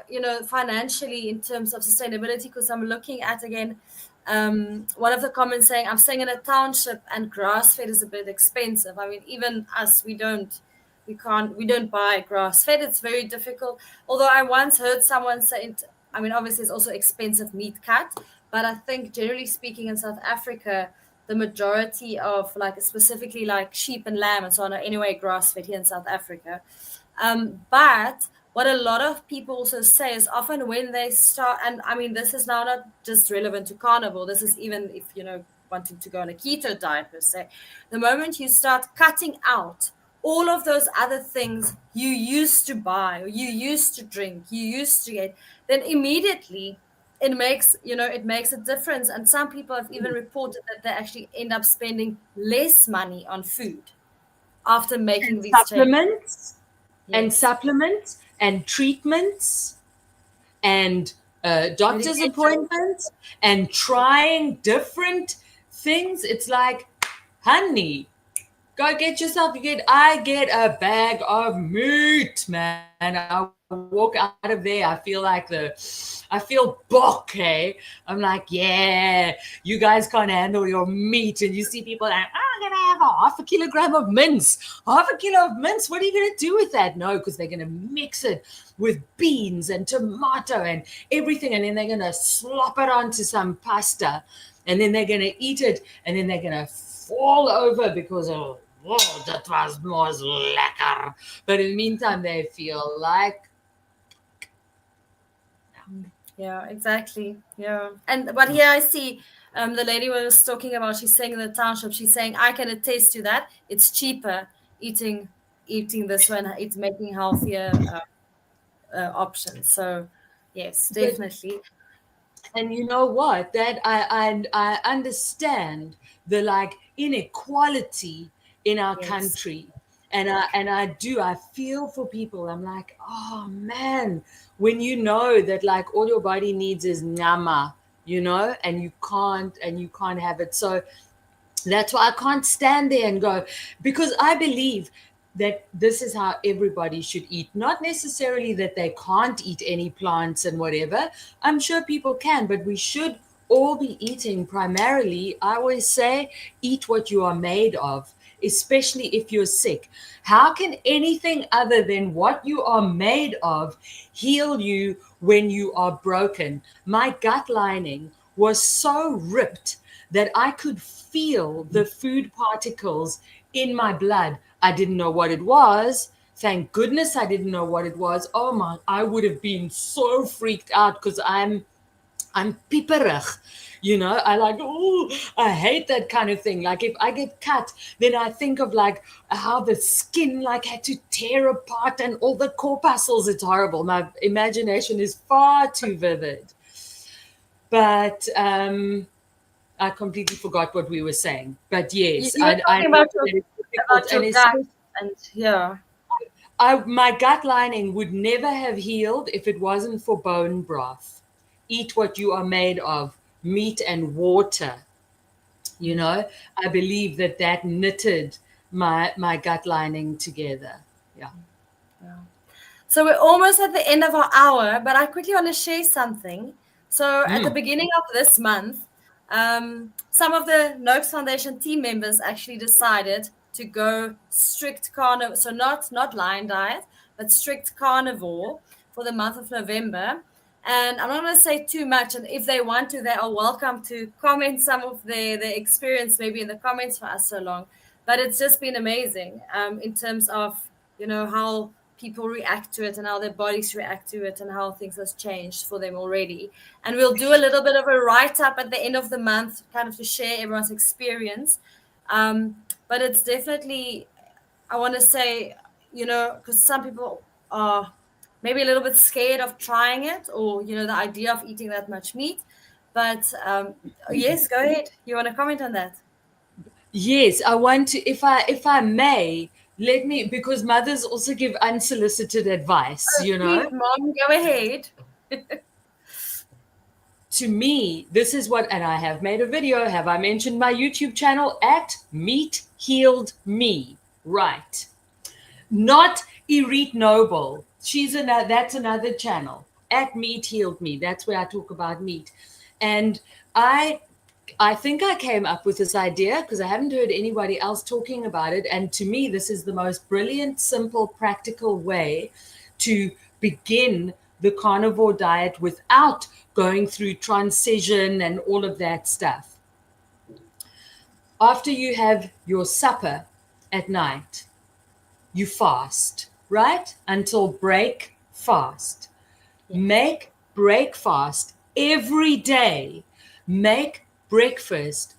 financially in terms of sustainability, because I'm looking at again, one of the comments saying I'm staying in a township and grass fed is a bit expensive. I mean, even us, we don't buy grass fed. It's very difficult. Although I once heard someone say, I mean, obviously it's also expensive meat cut, but I think generally speaking in South Africa, the majority of like specifically like sheep and lamb and so on are anyway grass fed here in South Africa. But what a lot of people also say is often when they start, and I mean, this is now not just relevant to carnivore, this is even if, wanting to go on a keto diet per se. The moment you start cutting out all of those other things you used to buy or you used to drink, you used to get, then immediately it makes, it makes a difference. And some people have even reported that they actually end up spending less money on food after making And these changes. Yes. supplements and treatments and doctor's Medication. appointments and trying different things. It's like, honey, go get yourself. I get a bag of meat, man. I walk out of there. I feel bok, hey. I'm like, yeah, you guys can't handle your meat. And you see people like, oh, I'm going to have a half a kilogram of mince. Half a kilo of mince. What are you going to do with that? No, because they're going to mix it with beans and tomato and everything. And then they're going to slop it onto some pasta. And then they're going to eat it. And then they're going to fall over because of, oh, that was lekker. But in the meantime, they feel like, Yeah, exactly. Yeah. And but here I see the lady was talking about, she's saying in the township, she's saying, I can attest to that. It's cheaper eating this one. It's making healthier options. So yes, but definitely. and you know what? That I understand the like inequality in our Yes. country. And I feel for people. I'm like, oh man, when you know that like all your body needs is nyama, and you can't have it. So that's why I can't stand there and go, because I believe that this is how everybody should eat. Not necessarily that they can't eat any plants and whatever. I'm sure people can, but we should all be eating primarily. I always say, eat what you are made of, especially if you're sick. How can anything other than what you are made of heal you when you are broken? My gut lining was so ripped that I could feel the food particles in my blood. I didn't know what it was. Thank goodness I didn't know what it was. Oh my, I would have been so freaked out because I'm pieperig. I like, oh, I hate that kind of thing. Like if I get cut, then I think of like how the skin like had to tear apart and all the corpuscles. It's horrible. My imagination is far too vivid. But I completely forgot what we were saying. But You, yes, you were I talking know about that it's difficult. And your gut, especially, and yeah. my gut lining would never have healed if it wasn't for bone broth. Eat what you are made of, meat and water. I believe that knitted my gut lining together. Yeah. Yeah. So we're almost at the end of our hour, but I quickly want to share something. So at the Mm. beginning of this month, some of the Noakes Foundation team members actually decided to go strict carnivore, so not lion diet, but strict carnivore for the month of November. And I'm not going to say too much. And if they want to, they are welcome to comment some of their experience maybe in the comments for us so long. But it's just been amazing in terms of, how people react to it and how their bodies react to it and how things has changed for them already. And we'll do a little bit of a write-up at the end of the month, kind of to share everyone's experience. But it's definitely, I want to say, because some people are maybe a little bit scared of trying it, or the idea of eating that much meat. But yes, go ahead. You want to comment on that? Yes, I want to, if I may, let me, because mothers also give unsolicited advice, Oh, please, mom, go ahead. to me, this is what, and I have made a video. Have I mentioned my YouTube channel at Meat Healed Me? Right. Not Irit Noble. That's another channel at Meat Healed Me. That's where I talk about meat. And I think I came up with this idea because I haven't heard anybody else talking about it. And to me, this is the most brilliant, simple, practical way to begin the carnivore diet without going through transition and all of that stuff. After you have your supper at night, you fast, right? Until break fast. Yeah. Make breakfast every day. Make breakfast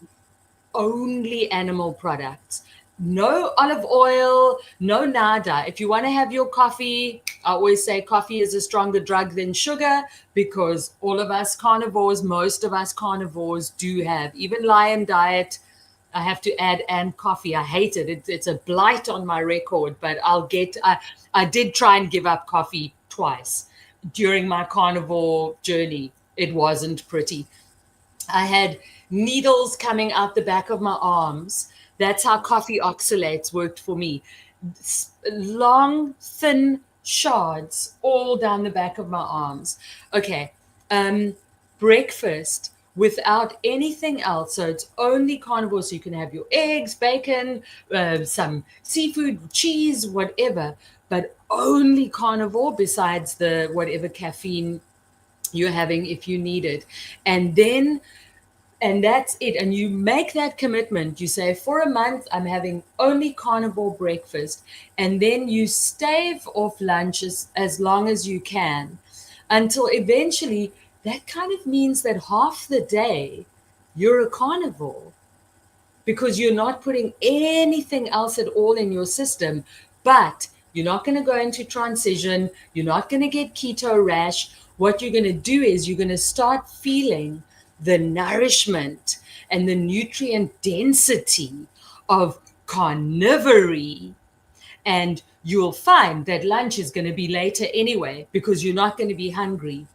only animal products. no olive oil, no nada. If you want to have your coffee, I always say coffee is a stronger drug than sugar, because all of us carnivores, most of us carnivores do have, even Lion Diet, I have to add, and coffee. I hate it. It's a blight on my record, but I did try and give up coffee twice during my carnivore journey. It wasn't pretty. I had needles coming out the back of my arms. That's how coffee oxalates worked for me. Long, thin shards all down the back of my arms. Okay. Breakfast without anything else. So it's only carnivore. So you can have your eggs, bacon, some seafood, cheese, whatever, but only carnivore besides the whatever caffeine you're having if you need it. And that's it. And you make that commitment. You say, for a month, I'm having only carnivore breakfast. And then you stave off lunches as long as you can, until eventually that kind of means that half the day you're a carnivore, because you're not putting anything else at all in your system. But you're not going to go into transition. You're not going to get keto rash. What you're going to do is you're going to start feeling the nourishment and the nutrient density of carnivory. And you'll find that lunch is going to be later anyway, because you're not going to be hungry.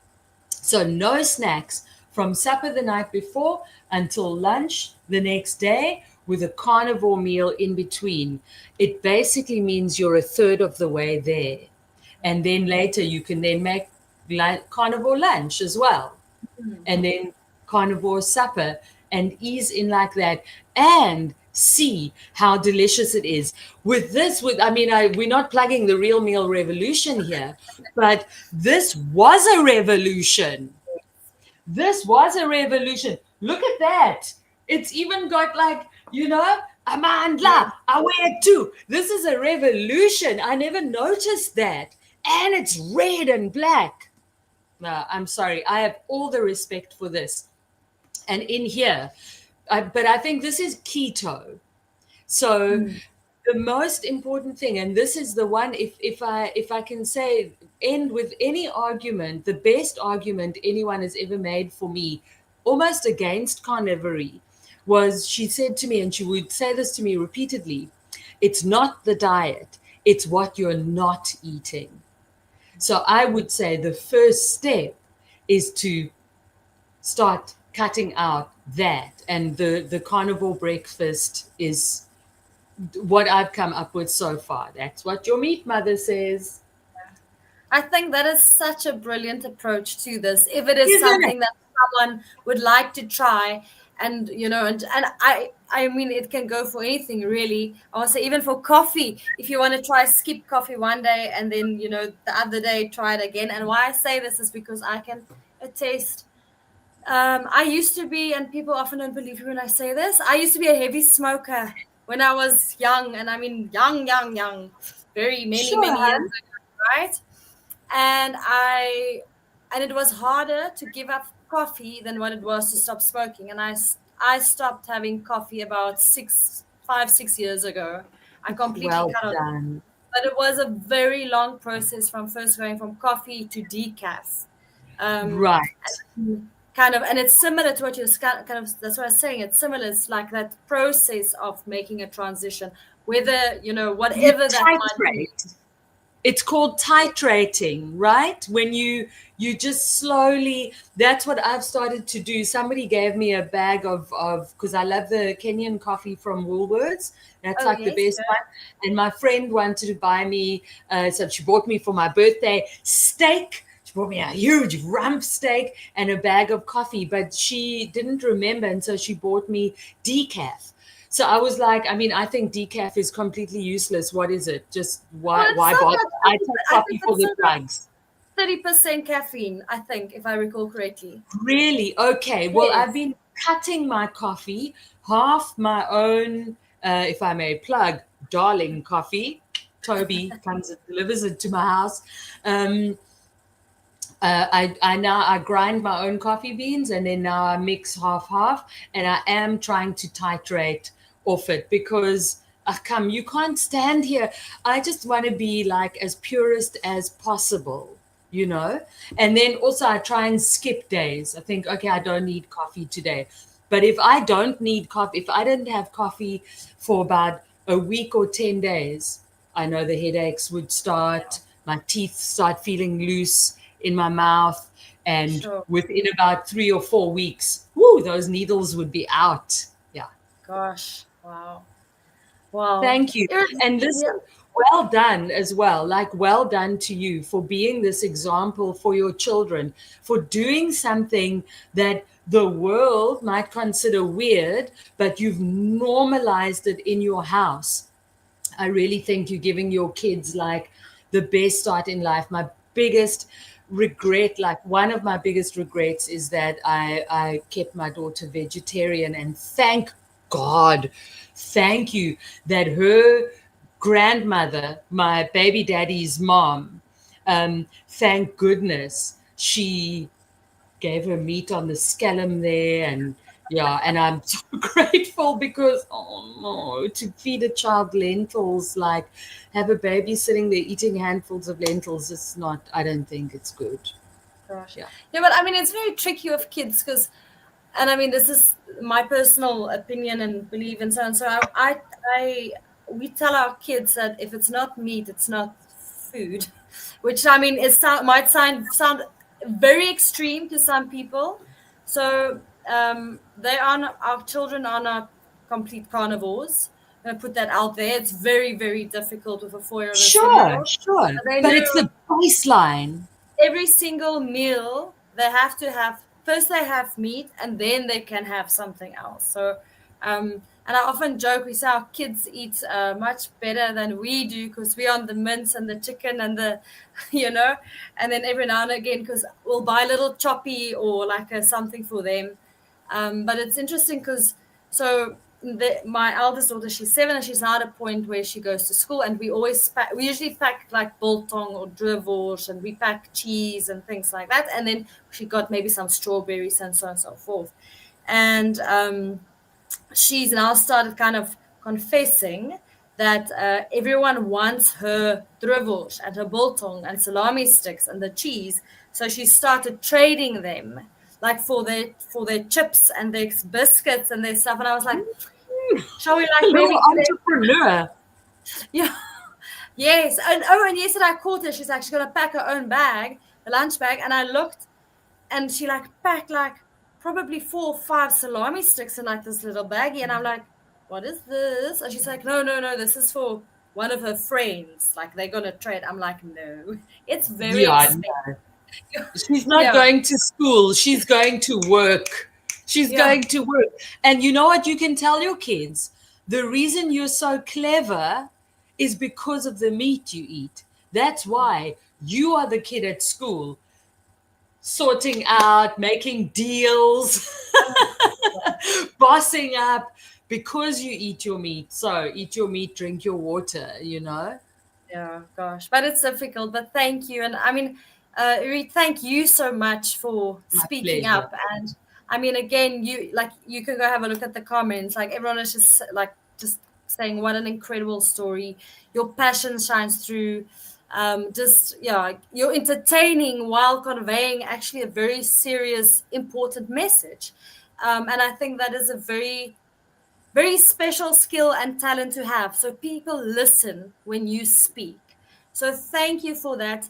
So no snacks from supper the night before until lunch the next day, with a carnivore meal in between. It basically means you're a third of the way there. And then later you can then make carnivore lunch as well. And then carnivore supper, and ease in like that, and see how delicious it is. With this, we're not plugging the Real Meal Revolution here, but this was a revolution. This was a revolution. Look at that. It's even got like, Amandla, I wear it too. This is a revolution. I never noticed that. And it's red and black. No, I'm sorry. I have all the respect for this. And in here, but I think this is keto. So the most important thing, and this is the one, if I can say, end with any argument, the best argument anyone has ever made for me, almost against carnivory, was, she said to me, and she would say this to me repeatedly, it's not the diet, it's what you're not eating. So I would say the first step is to start cutting out that. And the carnivore breakfast is what I've come up with so far. That's what your meat mother says. I think that is such a brilliant approach to this. If it is Isn't something it? that someone would like to try, and and I mean, it can go for anything really. I want to say, even for coffee, if you want to try skip coffee one day and then the other day try it again. And why I say this is because I can attest. I used to be, and people often don't believe me when I say this, I used to be a heavy smoker when I was young, and I mean young, very many years Sure. ago, right? And it was harder to give up coffee than what it was to stop smoking. And I stopped having coffee about 6 years ago. I completely Well cut out, done. but it was a very long process from first going from coffee to decaf. Right. Kind of, and it's similar to what you're kind of, that's what I was saying, it's similar. It's like that process of making a transition, whether You whatever that might be. titrate. It's called titrating, right? When you just slowly, that's what I've started to do. Somebody gave me a bag of because I love the Kenyan coffee from Woolworths. That's Oh like the yes, best one. And my friend wanted to buy me, so she bought me for my birthday steak. She brought me a huge rump steak and a bag of coffee, but she didn't remember, and so she bought me decaf. So I was like, I think decaf is completely useless. What is it? Just well, it's why still bother? got I take 30, I think coffee for it's the still got drugs. 30% caffeine, I think, if I recall correctly. Really? Okay. Well, I've Yes. been cutting my coffee, half my own, if I may plug, darling coffee. Toby comes and delivers it to my house. Um, I grind my own coffee beans, and then now I mix half half, and I am trying to titrate off it, because come, you can't stand here. I just want to be like as purist as possible, you know? And then also I try and skip days. I think, okay, I don't need coffee today. But if I don't need coffee, if I didn't have coffee for about a week or 10 days, I know the headaches would start, my teeth start feeling loose in my mouth. And Sure. within about 3 or 4 weeks, whoo, those needles would be out. Yeah. Gosh. Wow. Wow. Thank you. And Yeah. listen, well done as well. Like, well done to you for being this example for your children, for doing something that the world might consider weird, but you've normalized it in your house. I really think you're giving your kids like the best start in life. My biggest regret, like one of my biggest regrets, is that I kept my daughter vegetarian. And God, thank you that her grandmother, my baby daddy's mom, thank goodness she gave her meat on the scallop there. And yeah, and I'm so grateful because, oh no, to feed a child lentils, like have a baby sitting there eating handfuls of lentils, it's not, I don't think it's good. Gosh. Yeah. Yeah, but I mean, it's very tricky with kids because, and I mean, this is my personal opinion and belief and so on. So we tell our kids that if it's not meat, it's not food, which I mean, might sound very extreme to some people. So our children are not complete carnivores. I'm gonna put that out there. It's very, very difficult with a 4-year-old and a Sure, 7-year-old. sure. They But it's know the baseline. every single meal they have to have first they have meat and then they can have something else. So and I often joke, we say our kids eat much better than we do because we're on the mince and the chicken and the and then every now and again because we'll buy a little choppy or like something for them. But it's interesting because so my eldest daughter, she's 7 and she's now at a point where she goes to school, and we usually pack like biltong or drivors, and we pack cheese and things like that, and then she got maybe some strawberries and so on and so forth. And she's now started kind of confessing that everyone wants her drivors and her biltong and salami sticks and the cheese, so she started trading them like for their chips and their biscuits and their stuff. And I was like, shall we A like little maybe entrepreneur. yeah. Yes. And yesterday I caught her, she's like, she's gonna pack her own bag, a lunch bag, and I looked and she like packed like probably 4 or 5 salami sticks in like this little baggie, and I'm like, what is this? And she's like, no, this is for one of her friends, like they're gonna trade. I'm like, no, it's very Yeah, expensive. no. She's not Yeah, going to school. She's going to work. She's yeah, going to work. And you know what you can tell your kids? The reason you're so clever is because of the meat you eat. That's why you are the kid at school sorting out, making deals, bossing up because you eat your meat. So eat your meat, drink your water, you know? yeah, gosh, but it's difficult. But thank you, and I mean, Irit, thank you so much for My speaking pleasure. up. And I mean, again, you can go have a look at the comments. Like everyone is just saying what an incredible story. Your passion shines through. Just yeah, you're entertaining while conveying actually a very serious, important message. And I think that is a very special skill and talent to have. So people listen when you speak. So thank you for that.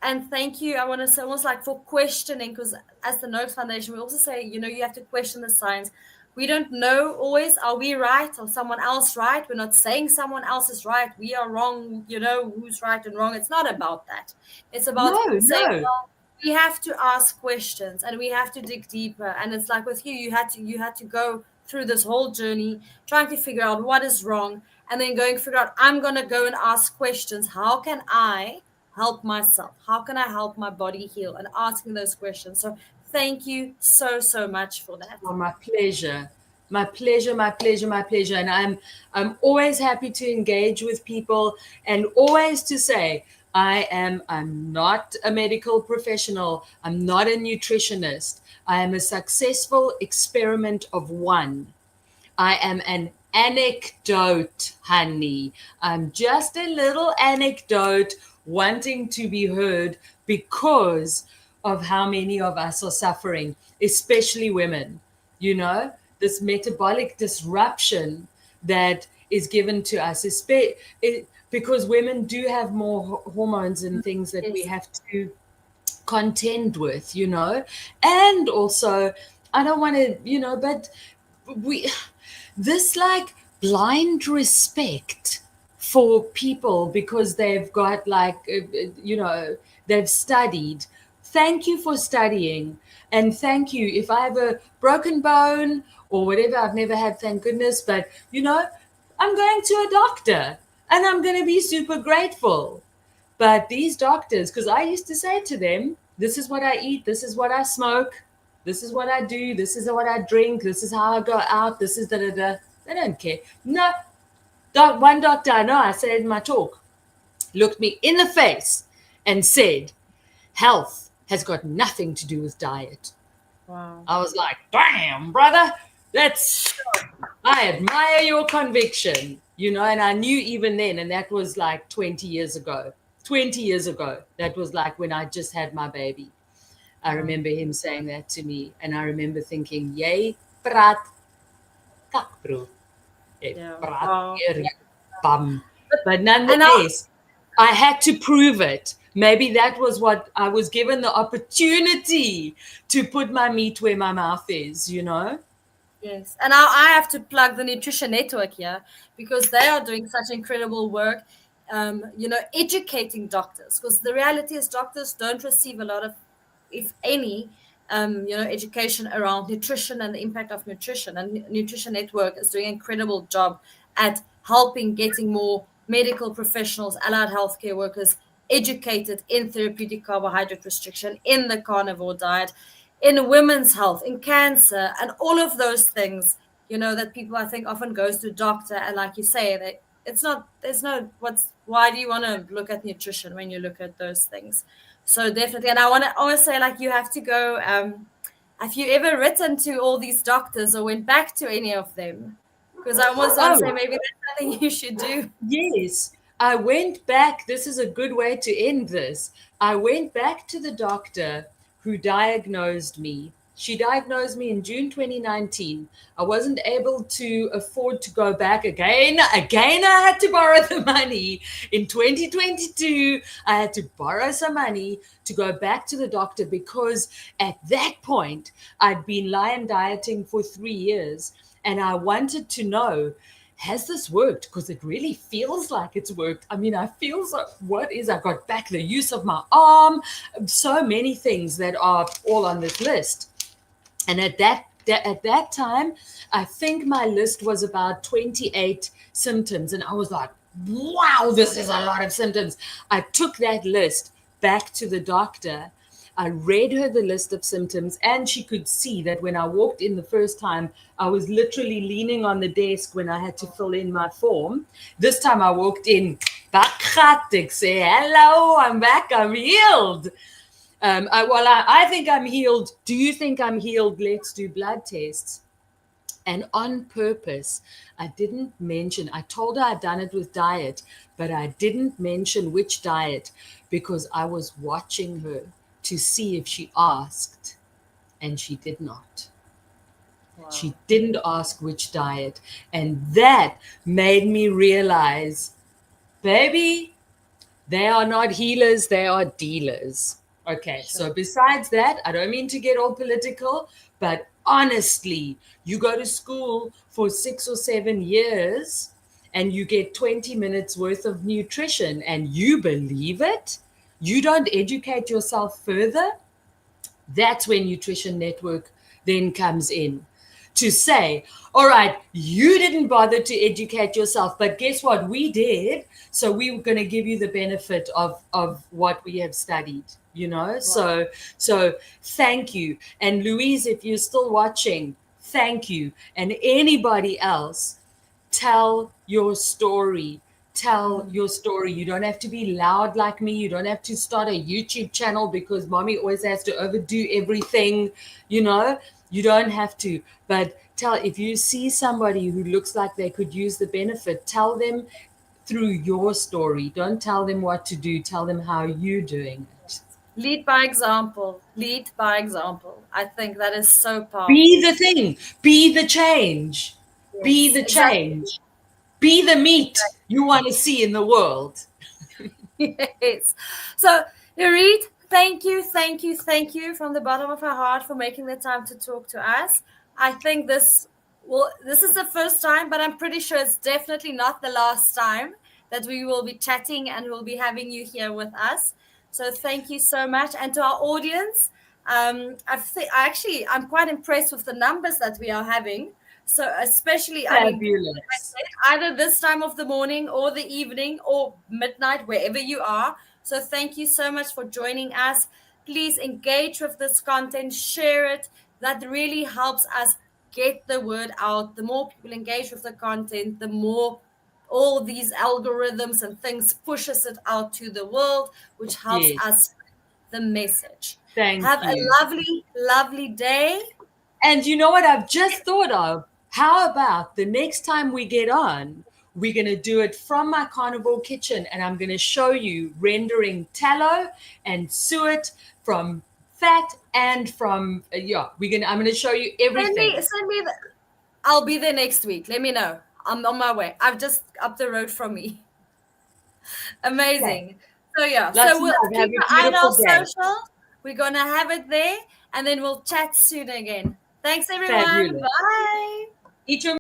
And thank you, I want to say, almost like for questioning, because as the Noakes Foundation, we also say, you have to question the science. We don't know always, are we right or someone else right? We're not saying someone else is right. We are wrong, who's right and wrong. It's not about that. It's about No, saying, no. well, we have to ask questions and we have to dig deeper. And it's like with you, you had to go through this whole journey trying to figure out what is wrong, and then figure out, I'm going to go and ask questions. How can I help myself? How can I help my body heal? And asking those questions. So thank you so, so much for that. Oh, my pleasure. My pleasure, my pleasure, my pleasure. And I'm always happy to engage with people and always to say I'm not a medical professional. I'm not a nutritionist. I am a successful experiment of one. I am an anecdote, honey. I'm just a little anecdote wanting to be heard because of how many of us are suffering, especially women. You know, this metabolic disruption that is given to us, because women do have more hormones and things that we Yes. have to contend with, you know. And also, I don't want to, you know, but we, this like blind respect for people because they've got like, you know, they've studied. Thank you for studying. And thank you. If I have a broken bone or whatever, I've never had, thank goodness, but you know, I'm going to a doctor and I'm going to be super grateful. But these doctors, because I used to say to them, this is what I eat, this is what I smoke, this is what I do, this is what I drink, this is how I go out, this is da da da. They don't care. No, one doctor I know, I said in my talk, looked me in the face and said, health has got nothing to do with diet. Wow. I was like, damn, brother, that's, I admire your conviction, you know, and I knew even then, and that was like 20 years ago. 20 years ago, that was like when I just had my baby. I Wow. remember him saying that to me, and I remember thinking, yay, praat kak, bro. Jy Yeah. praat Wow. weer, you bum. But, But and now, nonetheless, I had to prove it. Maybe that was what I was given the opportunity to put my meat where my mouth is, you know? yes. And now I have to plug the Nutrition Network here because they are doing such incredible work, educating doctors. Because the reality is, doctors don't receive a lot of, if any, education around nutrition and the impact of nutrition. And Nutrition Network is doing an incredible job at helping getting more medical professionals, allied healthcare workers educated in therapeutic carbohydrate restriction, in the carnivore diet, in women's health, in cancer, and all of those things, that people I think often goes to a doctor and like you say, it's not, there's no, why do you want to look at nutrition when you look at those things? So definitely, and I want to always say, like, you have to go, have you ever written to all these doctors or went back to any of them? Because I almost want to say Oh, maybe that's something you should do. yes, I went back. This is a good way to end this. I went back to the doctor who diagnosed me. She diagnosed me in June 2019. I wasn't able to afford to go back again. Again, I had to borrow the money. In 2022, I had to borrow some money to go back to the doctor because at that point, I'd been lion dieting for 3 years and I wanted to know, has this worked? Because it really feels like it's worked. I mean, I feel like, I got back the use of my arm, so many things that are all on this list. And at that time, I think my list was about 28 symptoms. And I was like, wow, this is a lot of symptoms. I took that list back to the doctor. I read her the list of symptoms, and she could see that when I walked in the first time, I was literally leaning on the desk when I had to fill in my form. This time I walked in, bakhatik, say, hello, I'm back, I'm healed. I think I'm healed. Do you think I'm healed? Let's do blood tests. And on purpose, I didn't mention, I told her I'd done it with diet, but I didn't mention which diet because I was watching her to see if she asked, and she did not. She Wow. didn't ask which diet. And that made me realize, baby, they are not healers, they are dealers. Okay, Sure. so besides that, I don't mean to get all political, but honestly, you go to school for 6 or 7 years and you get 20 minutes worth of nutrition and you believe it, you don't educate yourself further. That's when Nutrition Network then comes in to say, all right, you didn't bother to educate yourself, but guess what? We did. So we were going to give you the benefit of what we have studied, you know? Wow. So thank you. And Louise, if you're still watching, thank you. And anybody else, tell your story. Tell your story. You don't have to be loud like me. You don't have to start a YouTube channel because mommy always has to overdo everything, you know. You don't have to, but tell if you see somebody who looks like they could use the benefit, tell them through your story. Don't tell them what to do, tell them how you're doing it. Lead by example. Lead by example. I think that is so Be powerful. the thing, be the change, be Yes, the exactly. change, be the meat you want to see in the world. Yes. So, Irit, thank you, thank you, thank you from the bottom of our heart for making the time to talk to us. I think this is the first time, but I'm pretty sure it's definitely not the last time that we will be chatting and we'll be having you here with us. So, thank you so much. And to our audience, I'm quite impressed with the numbers that we are having. So, especially, I mean, Fabulous. either this time of the morning or the evening or midnight, wherever you are. So, thank you so much for joining us. Please engage with this content, share it. That really helps us get the word out. The more people engage with the content, the more all these algorithms and things pushes it out to the world, which helps Yes. us spread the message. Thank Have a you. lovely, lovely day. And you know what I've just thought of? How about the next time we get on, we're going to do it from my carnivore kitchen and I'm going to show you rendering tallow and suet from fat and from I'm going to show you everything. Send me the, I'll be there next week. Let me know. I'm on my way. I've just up the road from me. Okay. Amazing. So yeah, Lots so of we'll love. Have keep a an eye on our beautiful day. social. We're gonna have it there, and then we'll chat soon again. Thanks, everyone. Fabulous. Bye. Eat your